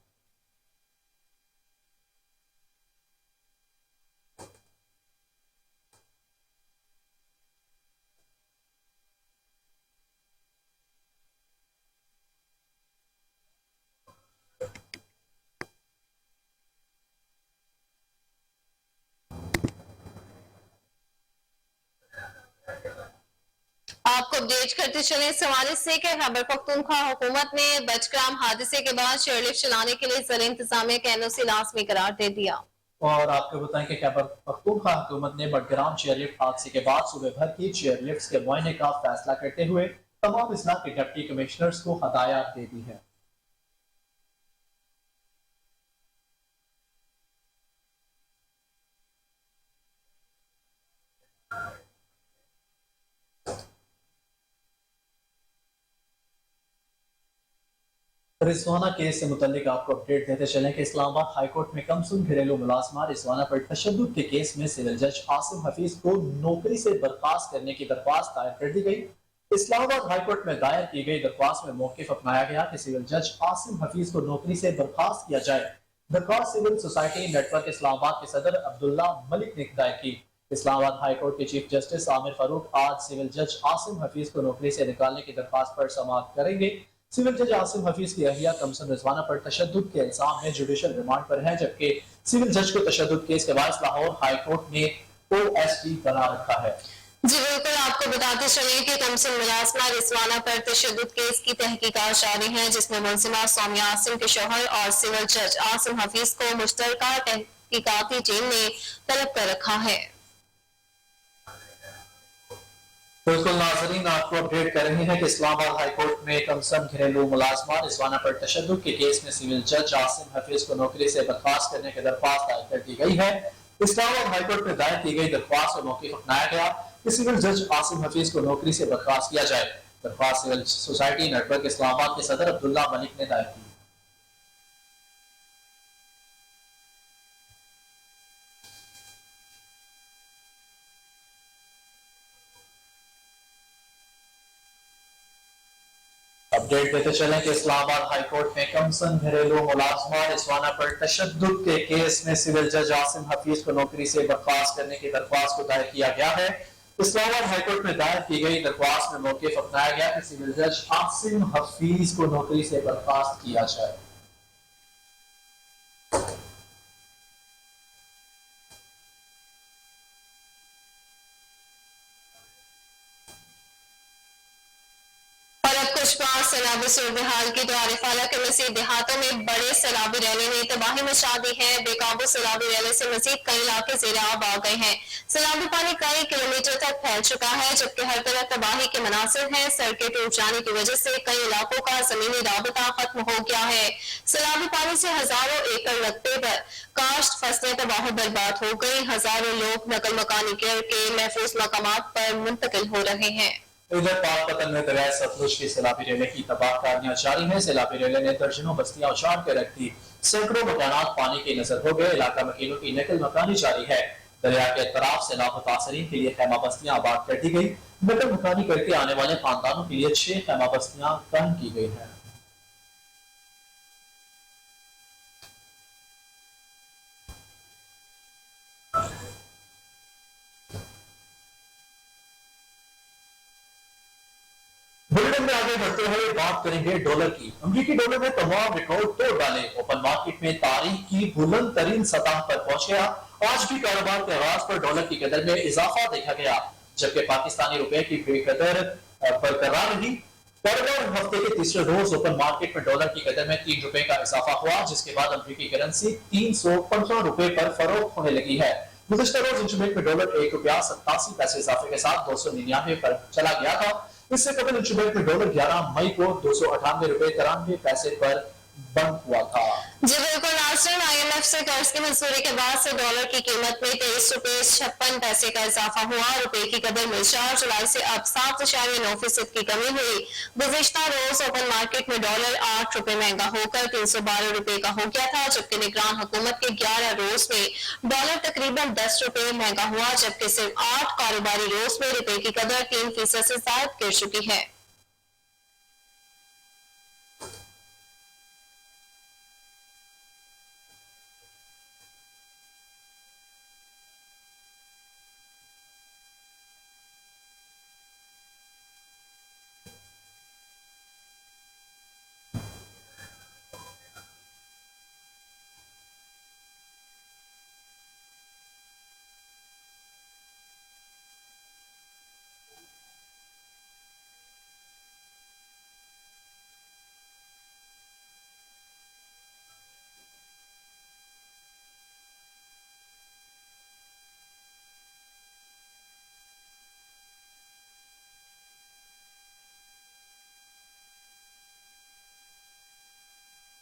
आपको अपडेट करते चले इस हवाले से कि खैबर पख्तूनख्वा हुकूमत ने बडग्राम हादसे के बाद चेयरलिफ्ट चलाने के लिए ज़िला इंतजामिया का NOC लाजमी करार दे दिया। और आपको बताएं कि खैबर पख्तूनख्वा हुकूमत ने बडग्राम चेयरलिफ्ट हादसे के बाद सुबह भर की चेयरलिफ्ट के मुआयने का फैसला करते हुए तमाम अजला के डिप्टी कमिश्नर्स को हदायत दे दी है। रिजवाना केस से मुतल्लिक आपको अपडेट देते चलें कि इस्लामाबाद हाईकोर्ट में कमसुन घरेलू मुलाजमा रिजवाना पर तशद्दुद के केस में सिविल जज आसिम हफीज को नौकरी से बर्खास्त करने की दरख्वास्त दायर कर दी गई। इस्लामाबाद हाईकोर्ट में दायर की गई दरख्वास्त में मौक़िफ़ अपनाया गया कि सिविल जज आसिम हफीज को नौकरी से बर्खास्त किया जाए। दरख्वास्त सिविल सोसाइटी नेटवर्क इस्लामाबाद के सदर अब्दुल्ला मलिक ने दायर की। इस्लामाबाद हाईकोर्ट के चीफ जस्टिस आमिर फारूक आज सिविल जज आसिम हफीज को नौकरी से निकालने की दरख्वास्त पर समाअत करेंगे। सिविल जज आसिम हफीज की अहलिया कमसन रिजवाना पर तशद्दुद के इल्जाम में जुडिशल रिमांड पर है, जबकि सिविल जज को तशद्दुद केस के बायस लाहौर हाईकोर्ट ने OSD बना रखा है। जी बिल्कुल, आपको बताते चले कि कमसन मुलाजमा रिजवाना पर तशद्दुद केस की तहकीकात जारी है, जिसमें मुलजिमा सौम्या आसिम के शौहर और सिविल जज आसिम हफीज को मुश्तरका तहकीकाती टीम ने तलब कर रखा है। बिल्कुल नाज़रीन, आपको अपडेट कर रहे हैं कि इस्लामाबाद हाईकोर्ट में कमसन घरेलू मुलाजमा रिजवाना पर तशद्दुद के केस में सिविल जज आसिम हफीज को नौकरी से बर्खास्त करने की दरख्वास्त दायर कर दी गई है। इस्लामाबाद हाईकोर्ट में दायर की गई दरख्वास्त और मौक़िफ़ अपनाया गया कि सिविल जज आसिम हफीज को नौकरी से बर्खास्त किया जाए। दरख्वास्त सिविल सोसाइटी नेटवर्क इस्लामाबाद के सदर अब्दुल्ला मलिक ने दायर की। अपडेट देते चलें कि इस्लामाबाद हाई कोर्ट में कमसन घरेलू मुलाजमा रिजवाना पर तशद्दुद के केस में सिविल जज आसिम हफीज को नौकरी से बर्खास्त करने की दरख्वास्त को दायर किया गया है। इस्लामाबाद हाई कोर्ट में दायर की गई दरख्वास्त में मौक़िफ़ अपनाया गया कि सिविल जज आसिम हफीज को नौकरी से बर्खास्त किया जाए। सैलाबी सूरत-ए-हाल की तारीफ के मज़ीद देहातों में बड़े सैलाबी रैली ने तबाही मचा दी है। बेकाबू सैलाबी रैली से मजीद कई इलाके ज़ेर-आब आ गए हैं। सैलाबी पानी कई किलोमीटर तक फैल चुका है, जबकि हर तरफ तबाही के मनासिर हैं। सड़कें टूट जाने की वजह से कई इलाकों का जमीनी राबता खत्म हो गया है। सैलाबी पानी से हजारों एकड़ रकबे पर काश्त फसलें तबाह बर्बाद हो गई। हजारों लोग नकल मकानी के महफूज मकामात पर मुंतकिल हो रहे हैं। इधर पाकपतन में दरिया सतलुज की सैलाबी रेले की तबाहकारियां जारी हैं। सैलाबी रेले ने दर्जनों बस्तियां उछाल कर रख दी, सैकड़ों मकानात पानी के नजर हो गए। इलाका मकीनों की नकल मकानी जारी है। दरिया के अतराफ सैलाब मुतासरीन के लिए खैमा बस्तियां आबाद कर दी गई। नकल मकानी करके आने वाले खानदानों के लिए 6 खैमा बस्तियां कायम की गई हैं। बुलेटिन में आगे बढ़ते हुए बात करेंगे डॉलर की। अमेरिकी डॉलर ने तमाम रिकॉर्ड तोड़ डाले। ओपन मार्केट में तारीख की बुलंद तरीन सतह पर पहुंच गया। आज भी कारोबार के आगाज पर डॉलर की कदर में इजाफा देखा गया, जबकि पाकिस्तानी रुपए की बेकदर बरकरार रही। कारोबार हफ्ते के तीसरे रोज ओपन मार्केट में डॉलर की कदर में 3 रुपए का इजाफा हुआ, जिसके बाद अमेरिकी करेंसी 315 रुपए पर फरोख्त होने लगी है। गुज़िश्ता रोज इंटरबैंक में डॉलर ₹1.87 इजाफे के साथ 299 पर चला गया था। इससे कबल इंटरबैंक में डॉलर 11 मई को ₹298.93 पर बंद हुआ था। जी बिल्कुल नाज़रीन, IMF से कर्ज की मंजूरी के बाद से डॉलर की कीमत में ₹23.56 का इजाफा हुआ। रुपए की कदर में 4 जुलाई से अब 7.9% की कमी हुई। गुज़िश्ता रोज ओपन मार्केट में डॉलर 8 रुपए महंगा होकर 312 रुपए का हो गया था, जबकि निगरान हुकूमत के 11 रोज में डॉलर तकरीबन 10 रुपए महंगा हुआ, जबकि सिर्फ 8 कारोबारी रोज में रुपए की कदर 3% से ज्यादा गिर चुकी है।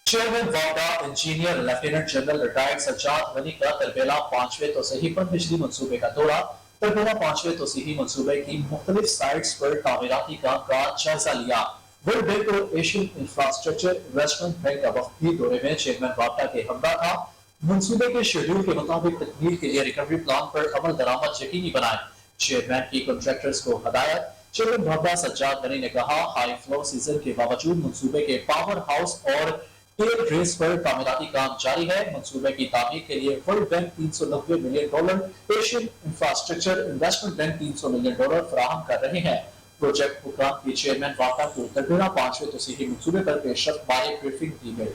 चेयरमैन वापडा engineer lieutenant general retired Sajjad Ghani का तरबेला 5वें तोसीही पनबिजली मनसूबे का दौरा। तरबेला 5वें तोसीही मनसूबे की मुख्तलिफ साइट्स पर तामीराती काम का जायजा लिया। वर्ल्ड बैंक और एशियन इंफ्रास्ट्रक्चर इन्वेस्टमेंट बैंक का वक्ती दौरे में चेयरमैन वापडा के हमरा था। मनसूबे के शेड्यूल के मुताबिक तकमील के लिए रिकवरी प्लान पर अमल दरामद यकीनी बनाए। चेयरमैन की कॉन्ट्रैक्टर्स को हदायत। चेयरमैन वापडा सज्जाद गनी ने कहा, हाई फ्लो सीजन के बावजूद मनसूबे के पावर हाउस और टेल रेस पर तामीराती काम जारी है। मंसूबे की तामीर के लिए world bank $390 million, Asian infrastructure investment bank $300 million फराहम कर रहे हैं। प्रोजेक्ट हुक्काम की चेयरमैन वापडा को तरबेला 5वें तोसीही मंसूबे पर पेशरफ्त बारे ब्रीफिंग दी गई।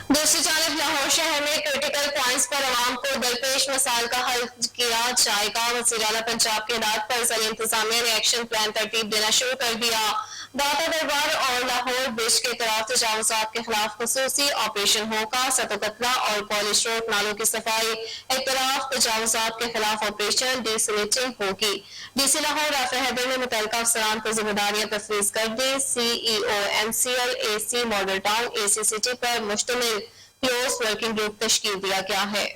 दूसरी जानब लाहौर शहर में क्रिटिकल पॉइंट्स पर आवाम को दरपेश मसाइल का हल किया जाएगा। वज़ीर आला पंजाब के हिदायत पर ज़िला इंतजामिया ने एक्शन प्लान तरतीब देना शुरू कर दिया। दाता दरबार और लाहौर ब्रिज के तरफ तजावुजात के खिलाफ खुसूसी ऑपरेशन होगा। सतकतला और पॉलिश रोड नालों की सफाई, इख्तलाफ तजावुजात के खिलाफ ऑपरेशन डिसलेटिंग होगी। DC लाहौर राफे हैदर ने मुतल्लिका अफसरान को जिम्मेदारियां तफवीज कर दी। CEO MCL AC model town ACCT पर मुश्तमिल क्लोज वर्किंग ग्रुप तश्कील दिया गया है।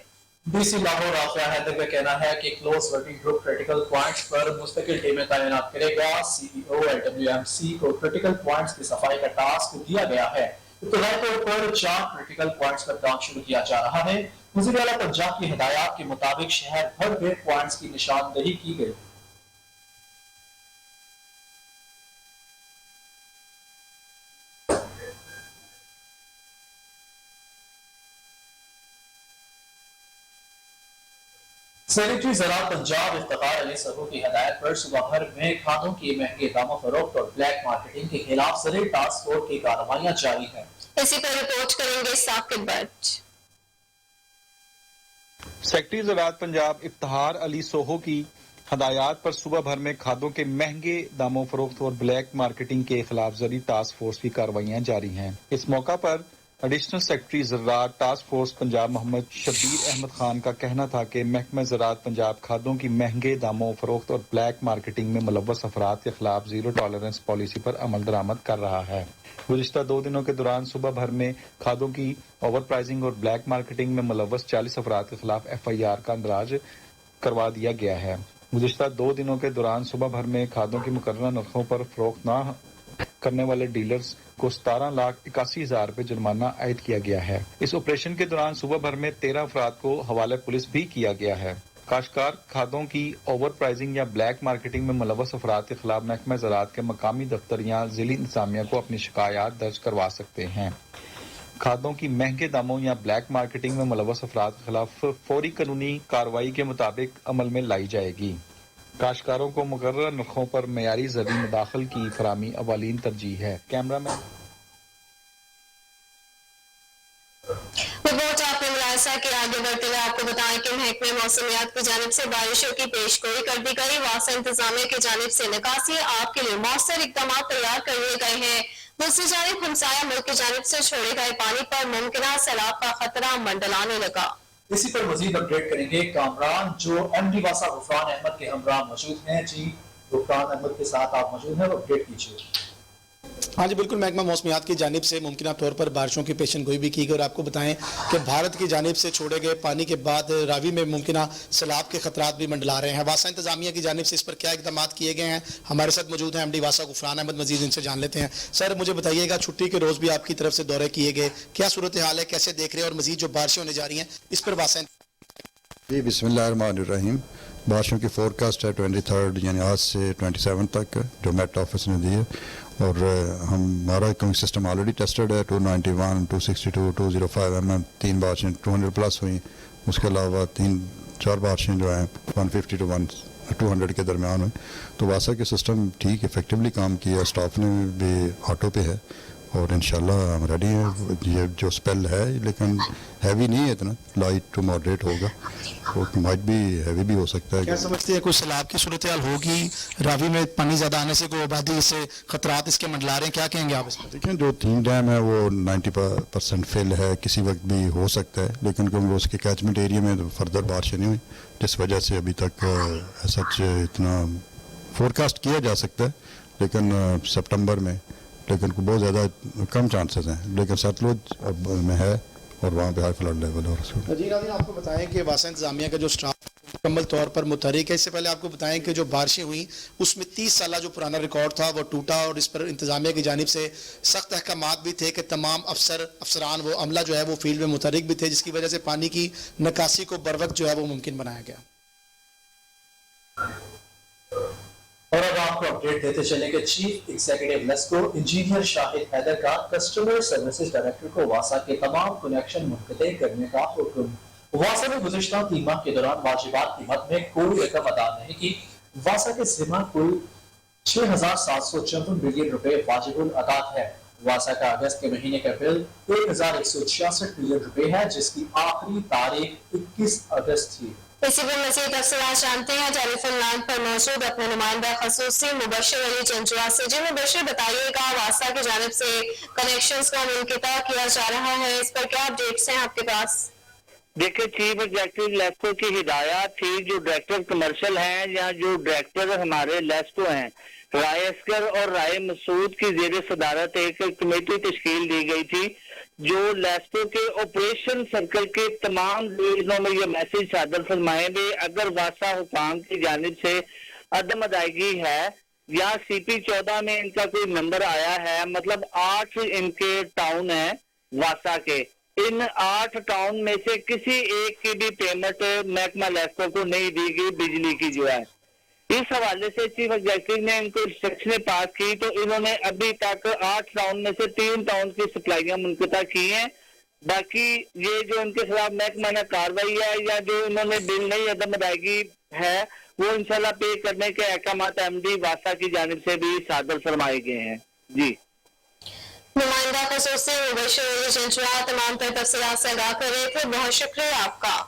DC लाहौर राफिया हैदर का कहना है कि close working group critical points पर मुस्तकिल टीमें तैनात करेगा। CEO LWMC को क्रिटिकल पॉइंट्स की सफाई का टास्क दिया गया है। इब्तदाई तौर पर 4 क्रिटिकल पॉइंट्स पर काम शुरू किया जा रहा है। वज़ीर आला पंजाब की हिदायत के मुताबिक शहर भर में पॉइंट्स की निशानदही की गई। सेक्रेटरी ज़राअत पंजाब इफ्तिखार अली सब्बू की हिदायत पर सुबह भर में खादों की महंगे दामों फरोख्त और ब्लैक मार्केटिंग के खिलाफ ज़रूरी टास्क फोर्स की कार्रवाइयां जारी हैं। इसी पर रिपोर्ट करेंगे साकिब भट्ट। सेक्रेटरी ज़राअत पंजाब इफ्तिखार अली सोहो की हदायत पर सुबह भर में खादों के महंगे दामों फरोख्त और ब्लैक मार्केटिंग के खिलाफ ज़रूरी टास्क फोर्स की कार्रवाइयां जारी हैं। इस मौका पर एडिशनल सेक्रेटरी ज़राअत टास्क फोर्स पंजाब मोहम्मद शब्बीर अहमद खान का कहना था कि महकमा ज़राअत पंजाब खादों की महंगे दामों फरोख्त और ब्लैक मार्केटिंग में मुलव्वस अफराद के खिलाफ जीरो टॉलरेंस पॉलिसी पर अमल दरामद कर रहा है। गुज़िश्ता 2 दिनों के दौरान सुबह भर में खादों की ओवर प्राइसिंग और ब्लैक मार्केटिंग में मुलव्वस 40 अफराद के खिलाफ FIR का इंदराज करवा दिया गया है। गुज़िश्ता 2 दिनों के दौरान सुबह भर में खादों की मुकर्रर नरखों पर फरोख्त न करने वाले डीलर्स को 17,81,000 रुपए जुर्माना आयद किया गया है। इस ऑपरेशन के दौरान सुबह भर में 13 अफराद को हवाले पुलिस भी किया गया है। काश्तकार खादों की ओवर प्राइसिंग या ब्लैक मार्केटिंग में मुलव्वस अफराद के खिलाफ महकमा ज़राअत के मकामी दफ्तर या ज़िली इंतजामिया को अपनी शिकायत दर्ज करवा सकते हैं। खादों की महंगे दामों या ब्लैक मार्केटिंग में मुलव्वस अफराद के खिलाफ फौरी कानूनी कार्रवाई के मुताबिक अमल में लाई जाएगी। काश्तकारों को मुकर्रर नरखों पर मयारी ज़रूरी मदाखिल की फराहमी अवालीन तरजीह है। कैमरामैन रिपोर्ट आपने मुलाहिजा के आगे बढ़ते हुए आपको बताएं कि महकमे मौसमियात की जानिब से बारिशों की पेशगोई कर दी गई। वासा इंतजामिया की जानिब से निकासी आपके लिए मौसर इकदाम तैयार कर लिए गए हैं। दूसरी जानिब हमसाया मुल्क की जानिब से छोड़े गए पानी पर मुमकिन सैलाब का खतरा मंडलाने लगा। इसी पर मजीद अपडेट करेंगे कामरान जो MD वासा गुफरान अहमद के हमरा मौजूद हैं। जी गुफरान अहमद के साथ आप मौजूद हैं, अपडेट कीजिए। हाँ जी बिल्कुल, महकमा मौसमियात की जानिब से मुमकिन तौर पर बारिशों की पेशन गोई भी की गई और आपको बताएं कि भारत की जानिब से छोड़े गए पानी के बाद रावी में मुमकिन सैलाब के खतरात भी मंडला रहे हैं। वासा इंतजामिया की जानिब से इस पर क्या इकदाम किए गए हैं, हमारे साथ मौजूद हैं MD वासा गुफरान अहमद, मजीद इनसे जान लेते हैं। सर मुझे बताइएगा, छुट्टी के रोज़ भी आपकी तरफ से दौरे किए गए, क्या सूरत हाल है, कैसे देख रहे हैं और मजीद जो बारिशें होने जा रही हैं इस पर वासा जी बिस्मिल्लाहिर्रहमानिर्रहीम। बारिशों की फोरकास्ट है 23 यानी आज से 27 तक जो मेट ऑफिस ने दी है और हमारा इकोनॉमिक सिस्टम ऑलरेडी टेस्टेड है। 291, 262, 205 mm 3 बारिशें 200 प्लस हुई। उसके अलावा 3-4 बारिशें जो हैं 150 to 200 के दरमियान हुई। तो वासा के सिस्टम ठीक इफेक्टिवली काम किया, स्टाफ ने भी ऑटो पे है और इंशाल्लाह हम रेडी हैं। ये जो स्पेल है लेकिन हैवी नहीं है, इतना लाइट टू मॉडरेट होगा और माइट भी हैवी भी हो सकता है। क्या समझते हैं कुछ सैलाब की सूरत हाल होगी, रावी में पानी ज़्यादा आने से कोई आबादी से खतरात इसके मंडला रहे हैं, क्या कहेंगे आप इसमें? देखिए जो 3 डैम है वो 90% फिल है, किसी वक्त भी हो सकता है, लेकिन क्योंकि उसके कैचमेंट एरिया में फर्दर बारिश नहीं हुई जिस वजह से अभी तक सच इतना फोरकास्ट किया जा सकता है लेकिन सितंबर में लेकिन बहुत ज़्यादा कम चांसेस हैं, लेकिन सतलुज में है और वहाँ पे हाई फ्लड लेवल है। जी नाज़रीन, आपको बताएं कि वासा इंतजामिया का जो स्टाफ मुकम्मल तौर पर मुतहरिक है। इससे पहले आपको बताएं कि जो बारिशें हुई उसमें 30 साल जो पुराना रिकॉर्ड था वो टूटा और इस पर इंतजामिया की जानिब से सख्त अहकामात भी थे कि तमाम अफसरान वो अमला जो है वो फील्ड में मुतहरिक भी थे, जिसकी वजह से पानी की निकासी को बर वक्त जो है वो मुमकिन बनाया गया। और अब आपको अपडेट देते चले कि chief executive LESCO engineer Shahid Haider का कस्टमर सर्विसेज डायरेक्टर को वासा के तमाम कनेक्शन मुनक़ते करने का हुक्म। वासा ने गुज़िश्ता 3 माह के दौरान वाजिबात की मद में कोई रकम अदा नहीं की। वासा के ज़िम्मा कुल 6,754 मिलियन रुपए वाजिबुल अदा है। वासा का अगस्त के महीने का बिल 1,166 मिलियन रुपए है जिसकी आखिरी तारीख 21 अगस्त थी। इसी पर मज़ीद तफसीलात जानते हैं टेलीफोन लाइन पर मौजूद अपने नुमाइंदा खसूसी मुबशर अली चंचुआ से। जी मुबशर, बताइएगा वासा की जानिब से कनेक्शंस को मुनक़िता किया जा रहा है, इस पर क्या अपडेट्स हैं आपके पास? देखिए, चीफ एग्जीक्यूटिव लेस्को की हिदायत थी, जो डायरेक्टर कमर्शियल हैं या जो डायरेक्टर हमारे लेस्को हैं, राय अस्कर और राय मसूद की जेर सदारत एक कमेटी तश्कील दी गई थी, जो लेस्को के ऑपरेशन सर्कल के तमाम डिवीजनों में ये मैसेज सादर फरमाएंगे, अगर वासा हुकाम की जानिब से अदम अदायगी है या CP14 में इनका कोई नंबर आया है, मतलब 8 इनके टाउन हैं वासा के, इन 8 टाउन में से किसी एक की भी पेमेंट महकमा लेस्को को नहीं दी गई बिजली की जो है। इस हवाले से चीफ एग्जीक्यूटिव ने इनको इंस्ट्रक्शनें पास की, तो इन्होंने अभी तक 8 टाउन में से 3 टाउन की सप्लाइयां मुनक़ता की हैं। बाकी ये जो इनके खिलाफ महकमा कार्रवाई है या जो इन्होंने बिल नहीं अदम अदायगी है, वो इंशाल्लाह पे करने के अहकामात MD वासा की जानिब से भी सादर फरमाए गए हैं। जी नुमाइंदा खसूसी मुबशर अली चंचुआ तमाम तर तफसीलात से आगाह कर रहे थे, बहुत शुक्रिया आपका।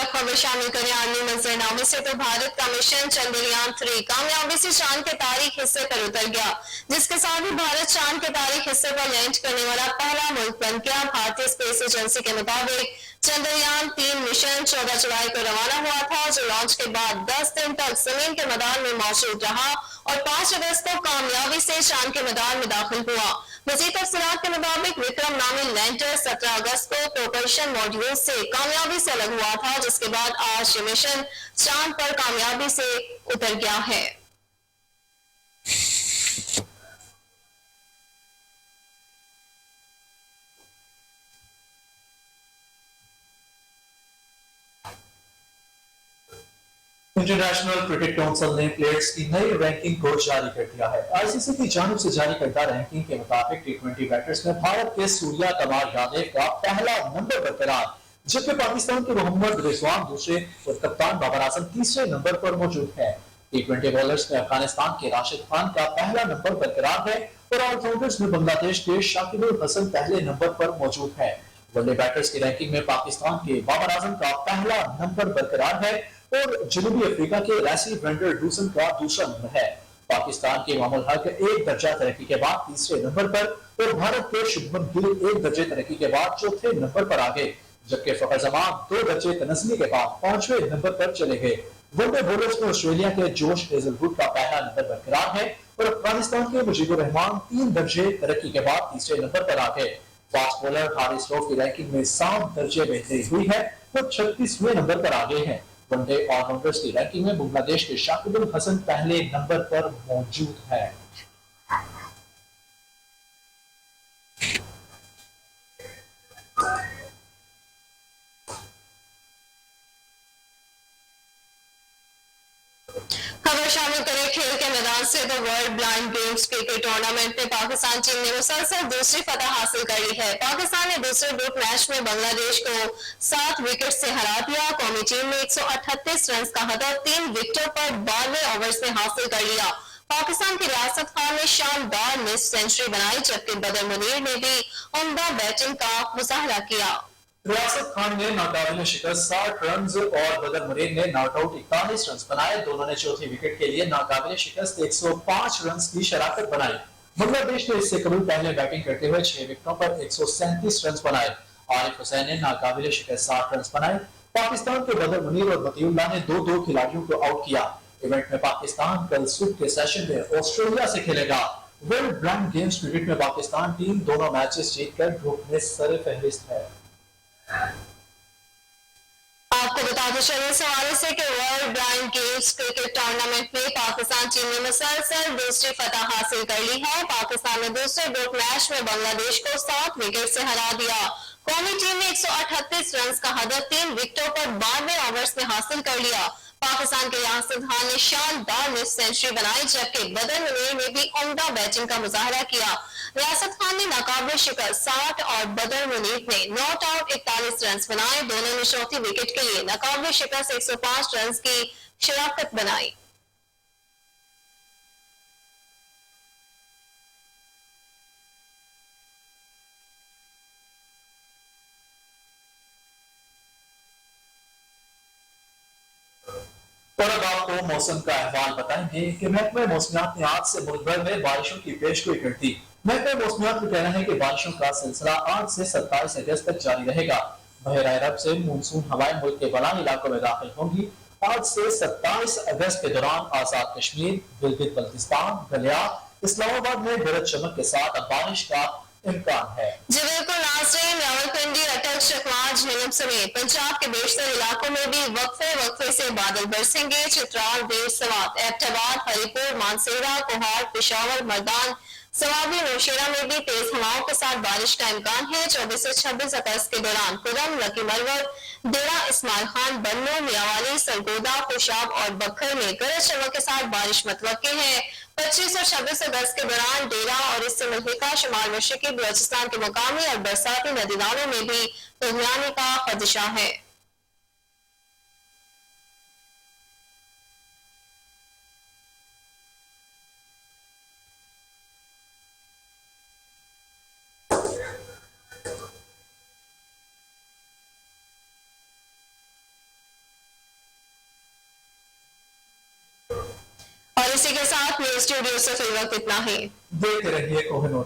खबर शामिल करें आर्मी मंजरनामे से, तो भारत का मिशन चंद्रयान 3 कामयाबी से चांद के तारीख हिस्से पर उतर गया, जिसके साथ ही भारत चांद के तारीख हिस्से पर लैंड करने वाला पहला मुल्क बन गया। भारतीय स्पेस एजेंसी के मुताबिक चंद्रयान 3 मिशन 14 जुलाई को रवाना हुआ था, जो लॉन्च के बाद 10 दिन तक जमीन के मैदान में मौजूद रहा और 5 अगस्त को कामयाबी से चांद के मैदान में दाखिल हुआ। मज़ीद तफसीलात के मुताबिक विक्रम नामी लैंडर 17 अगस्त को प्रोपल्शन मॉड्यूल से कामयाबी से अलग हुआ था, जिसके बाद आज ये मिशन चांद पर कामयाबी से उतर गया है। इंटरनेशनल क्रिकेट काउंसिल ने प्लेयर्स की नई रैंकिंग को जारी कर दिया है। ICC की जानिब से जारी करदा रैंकिंग के मुताबिक T20 बैटर्स में भारत के सूर्या कुमार यादव का पहला नंबर बरकरार, जबकि पाकिस्तान के मोहम्मद रिजवान दूसरे और कप्तान बाबर आजम तीसरे नंबर पर मौजूद है। T20 बॉलर्स में अफगानिस्तान के राशिद खान का पहला नंबर बरकरार है और ऑलराउंडर्स में बांग्लादेश के शाकिबुल हसन पहले नंबर पर मौजूद है। वनडे बैटर्स की रैंकिंग में पाकिस्तान के बाबर आजम का पहला नंबर बरकरार है और जनूबी अफ्रीका के रैसी वेंडर डूसन का दूसरा नंबर है। पाकिस्तान के मामूल हक एक दर्जा तरक्की के बाद तीसरे नंबर पर और भारत के शुभमन गिल एक दर्जे तरक्की के बाद चौथे नंबर पर आ गए, जबकि फखर जमान 2 दर्जे तनस्ली के बाद 5वें नंबर पर चले गए। वनडे बॉलर्स में ऑस्ट्रेलिया के जोश हेजलवुड का पहला नंबर बरकरार है और अफगानिस्तान के मुजीबुर रहमान 3 दर्जे तरक्की के बाद तीसरे नंबर पर आ गए। फास्ट बॉलर हारिस रऊफ की रैंकिंग में 7 दर्जे बेहतरी हुई है और 36वें नंबर पर आ गए हैं। वनडे ऑलराउंडर्स की रैंकिंग में बांग्लादेश के शाकिबुल हसन पहले नंबर पर मौजूद है। खबर शामिल करें खेल के मैदान से, तो world blind games cricket tournament में पाकिस्तान टीम ने मुसलसल दूसरी फतह हासिल कर ली है। पाकिस्तान ने दूसरे ग्रुप मैच में बांग्लादेश को 7 विकेट से हरा दिया। कौमी टीम ने 138 रन का हदफ 3 विकेटों पर 12 ओवर्स में हासिल कर लिया। पाकिस्तान के रियासत खान ने शानदार मिस सेंचुरी बनाई, जबकि बदर मुनीर ने भी उम्दा बैटिंग का मुजाहरा किया। रियासत खान ने नाकाबिल शिकस्त 60 रन और बदर मुनीर ने नॉट आउट 41 रन बनाए। दोनों ने चौथी विकेट के लिए नाकाबिल शिकस्त 105 रन की शराकत बनाई। बांग्लादेश ने इससे कबल पहले बैटिंग करते हुए 6 विकेटों पर 137 रन बनाए। आरिफ हुसैन ने नाकाबिल शिकस्त 60 रन बनाए। पाकिस्तान के बदर मुनीर और मतीउल्लाह ने 2-2 खिलाड़ियों को आउट किया। इवेंट में पाकिस्तान कल सुबह के सेशन में ऑस्ट्रेलिया से खेलेगा। वर्ल्ड ब्रांड गेम्स क्रिकेट में पाकिस्तान टीम दोनों मैचेस जीतकर ग्रुप में सर फहरिस्त है। आपको बताते चले इस हवाले से कि world brand games cricket tournament में पाकिस्तान टीम ने मुसलसल दूसरी फतह हासिल कर ली है। पाकिस्तान ने दूसरे ग्रुप मैच में बांग्लादेश को 7 विकेट से हरा दिया। कौमी टीम ने 138 रन का हदफ 3 विकेटों पर 92 ओवर्स में हासिल कर लिया। पाकिस्तान के रियासत खान ने शानदार मिड सेंचुरी बनाई, जबकि बदर मुनीर ने भी उम्दा बैटिंग का मुजाहरा किया। रियासत खान ने नाकाबिल शिकस्त 60 और बदर मुनीर ने नॉट आउट 41 रन बनाए। दोनों ने चौथी विकेट के लिए नाकाबिल शिकस्त 105 रन की शराकत बनाई। और अब आपको मौसम का अहवाल बताएंगे कि महकमा मौसमियात ने आज से मुल्क भर में बारिशों की पेशगोई कर दी। महकमा मौसमियात का कहना है कि बारिशों का सिलसिला आज से 27 अगस्त तक जारी रहेगा। बहरा अरब से मानसून हवाएं मुल्क के बलान इलाकों में दाखिल होंगी। आज से 27 अगस्त के दौरान आजाद कश्मीर, गिलगित बल्तिस्तान, गलियात, इस्लामाबाद में गरज चमक के साथ बारिश का इम्कान है। जी बिल्कुल नाज़रीन, रावलपिंडी, अटक, चकवात, झेलम समेत पंजाब के बेशतर इलाकों में भी वक्फे से बादल बरसेंगे। चित्राल, देर सवात, एबटाबाद, हरिपुर, मानसेरा, कोहार, पेशावर, मर्दान, सवाबी, नौशेरा में भी तेज हवाओं के साथ बारिश का इम्कान है। 24 से 26 अगस्त के दौरान कुरम, लकी मरवर, डेरा इस्माइल खान, बन्नू, मियावाली, सरगोदा, खुशाब और बखर में गरज चमक के साथ बारिश मुतवक्के है। 25 और 26 अगस्त के दौरान डेरा और इससे मुल्हिका शुमाल मशरकी बलूचिस्तान के मकामी और बरसाती नदी नालों में भी तुगयानी का खदशा है। और इसी के साथ न्यूज़ स्टूडियो से फिर वक्त इतना ही। देखते रहिए कोहिनूर।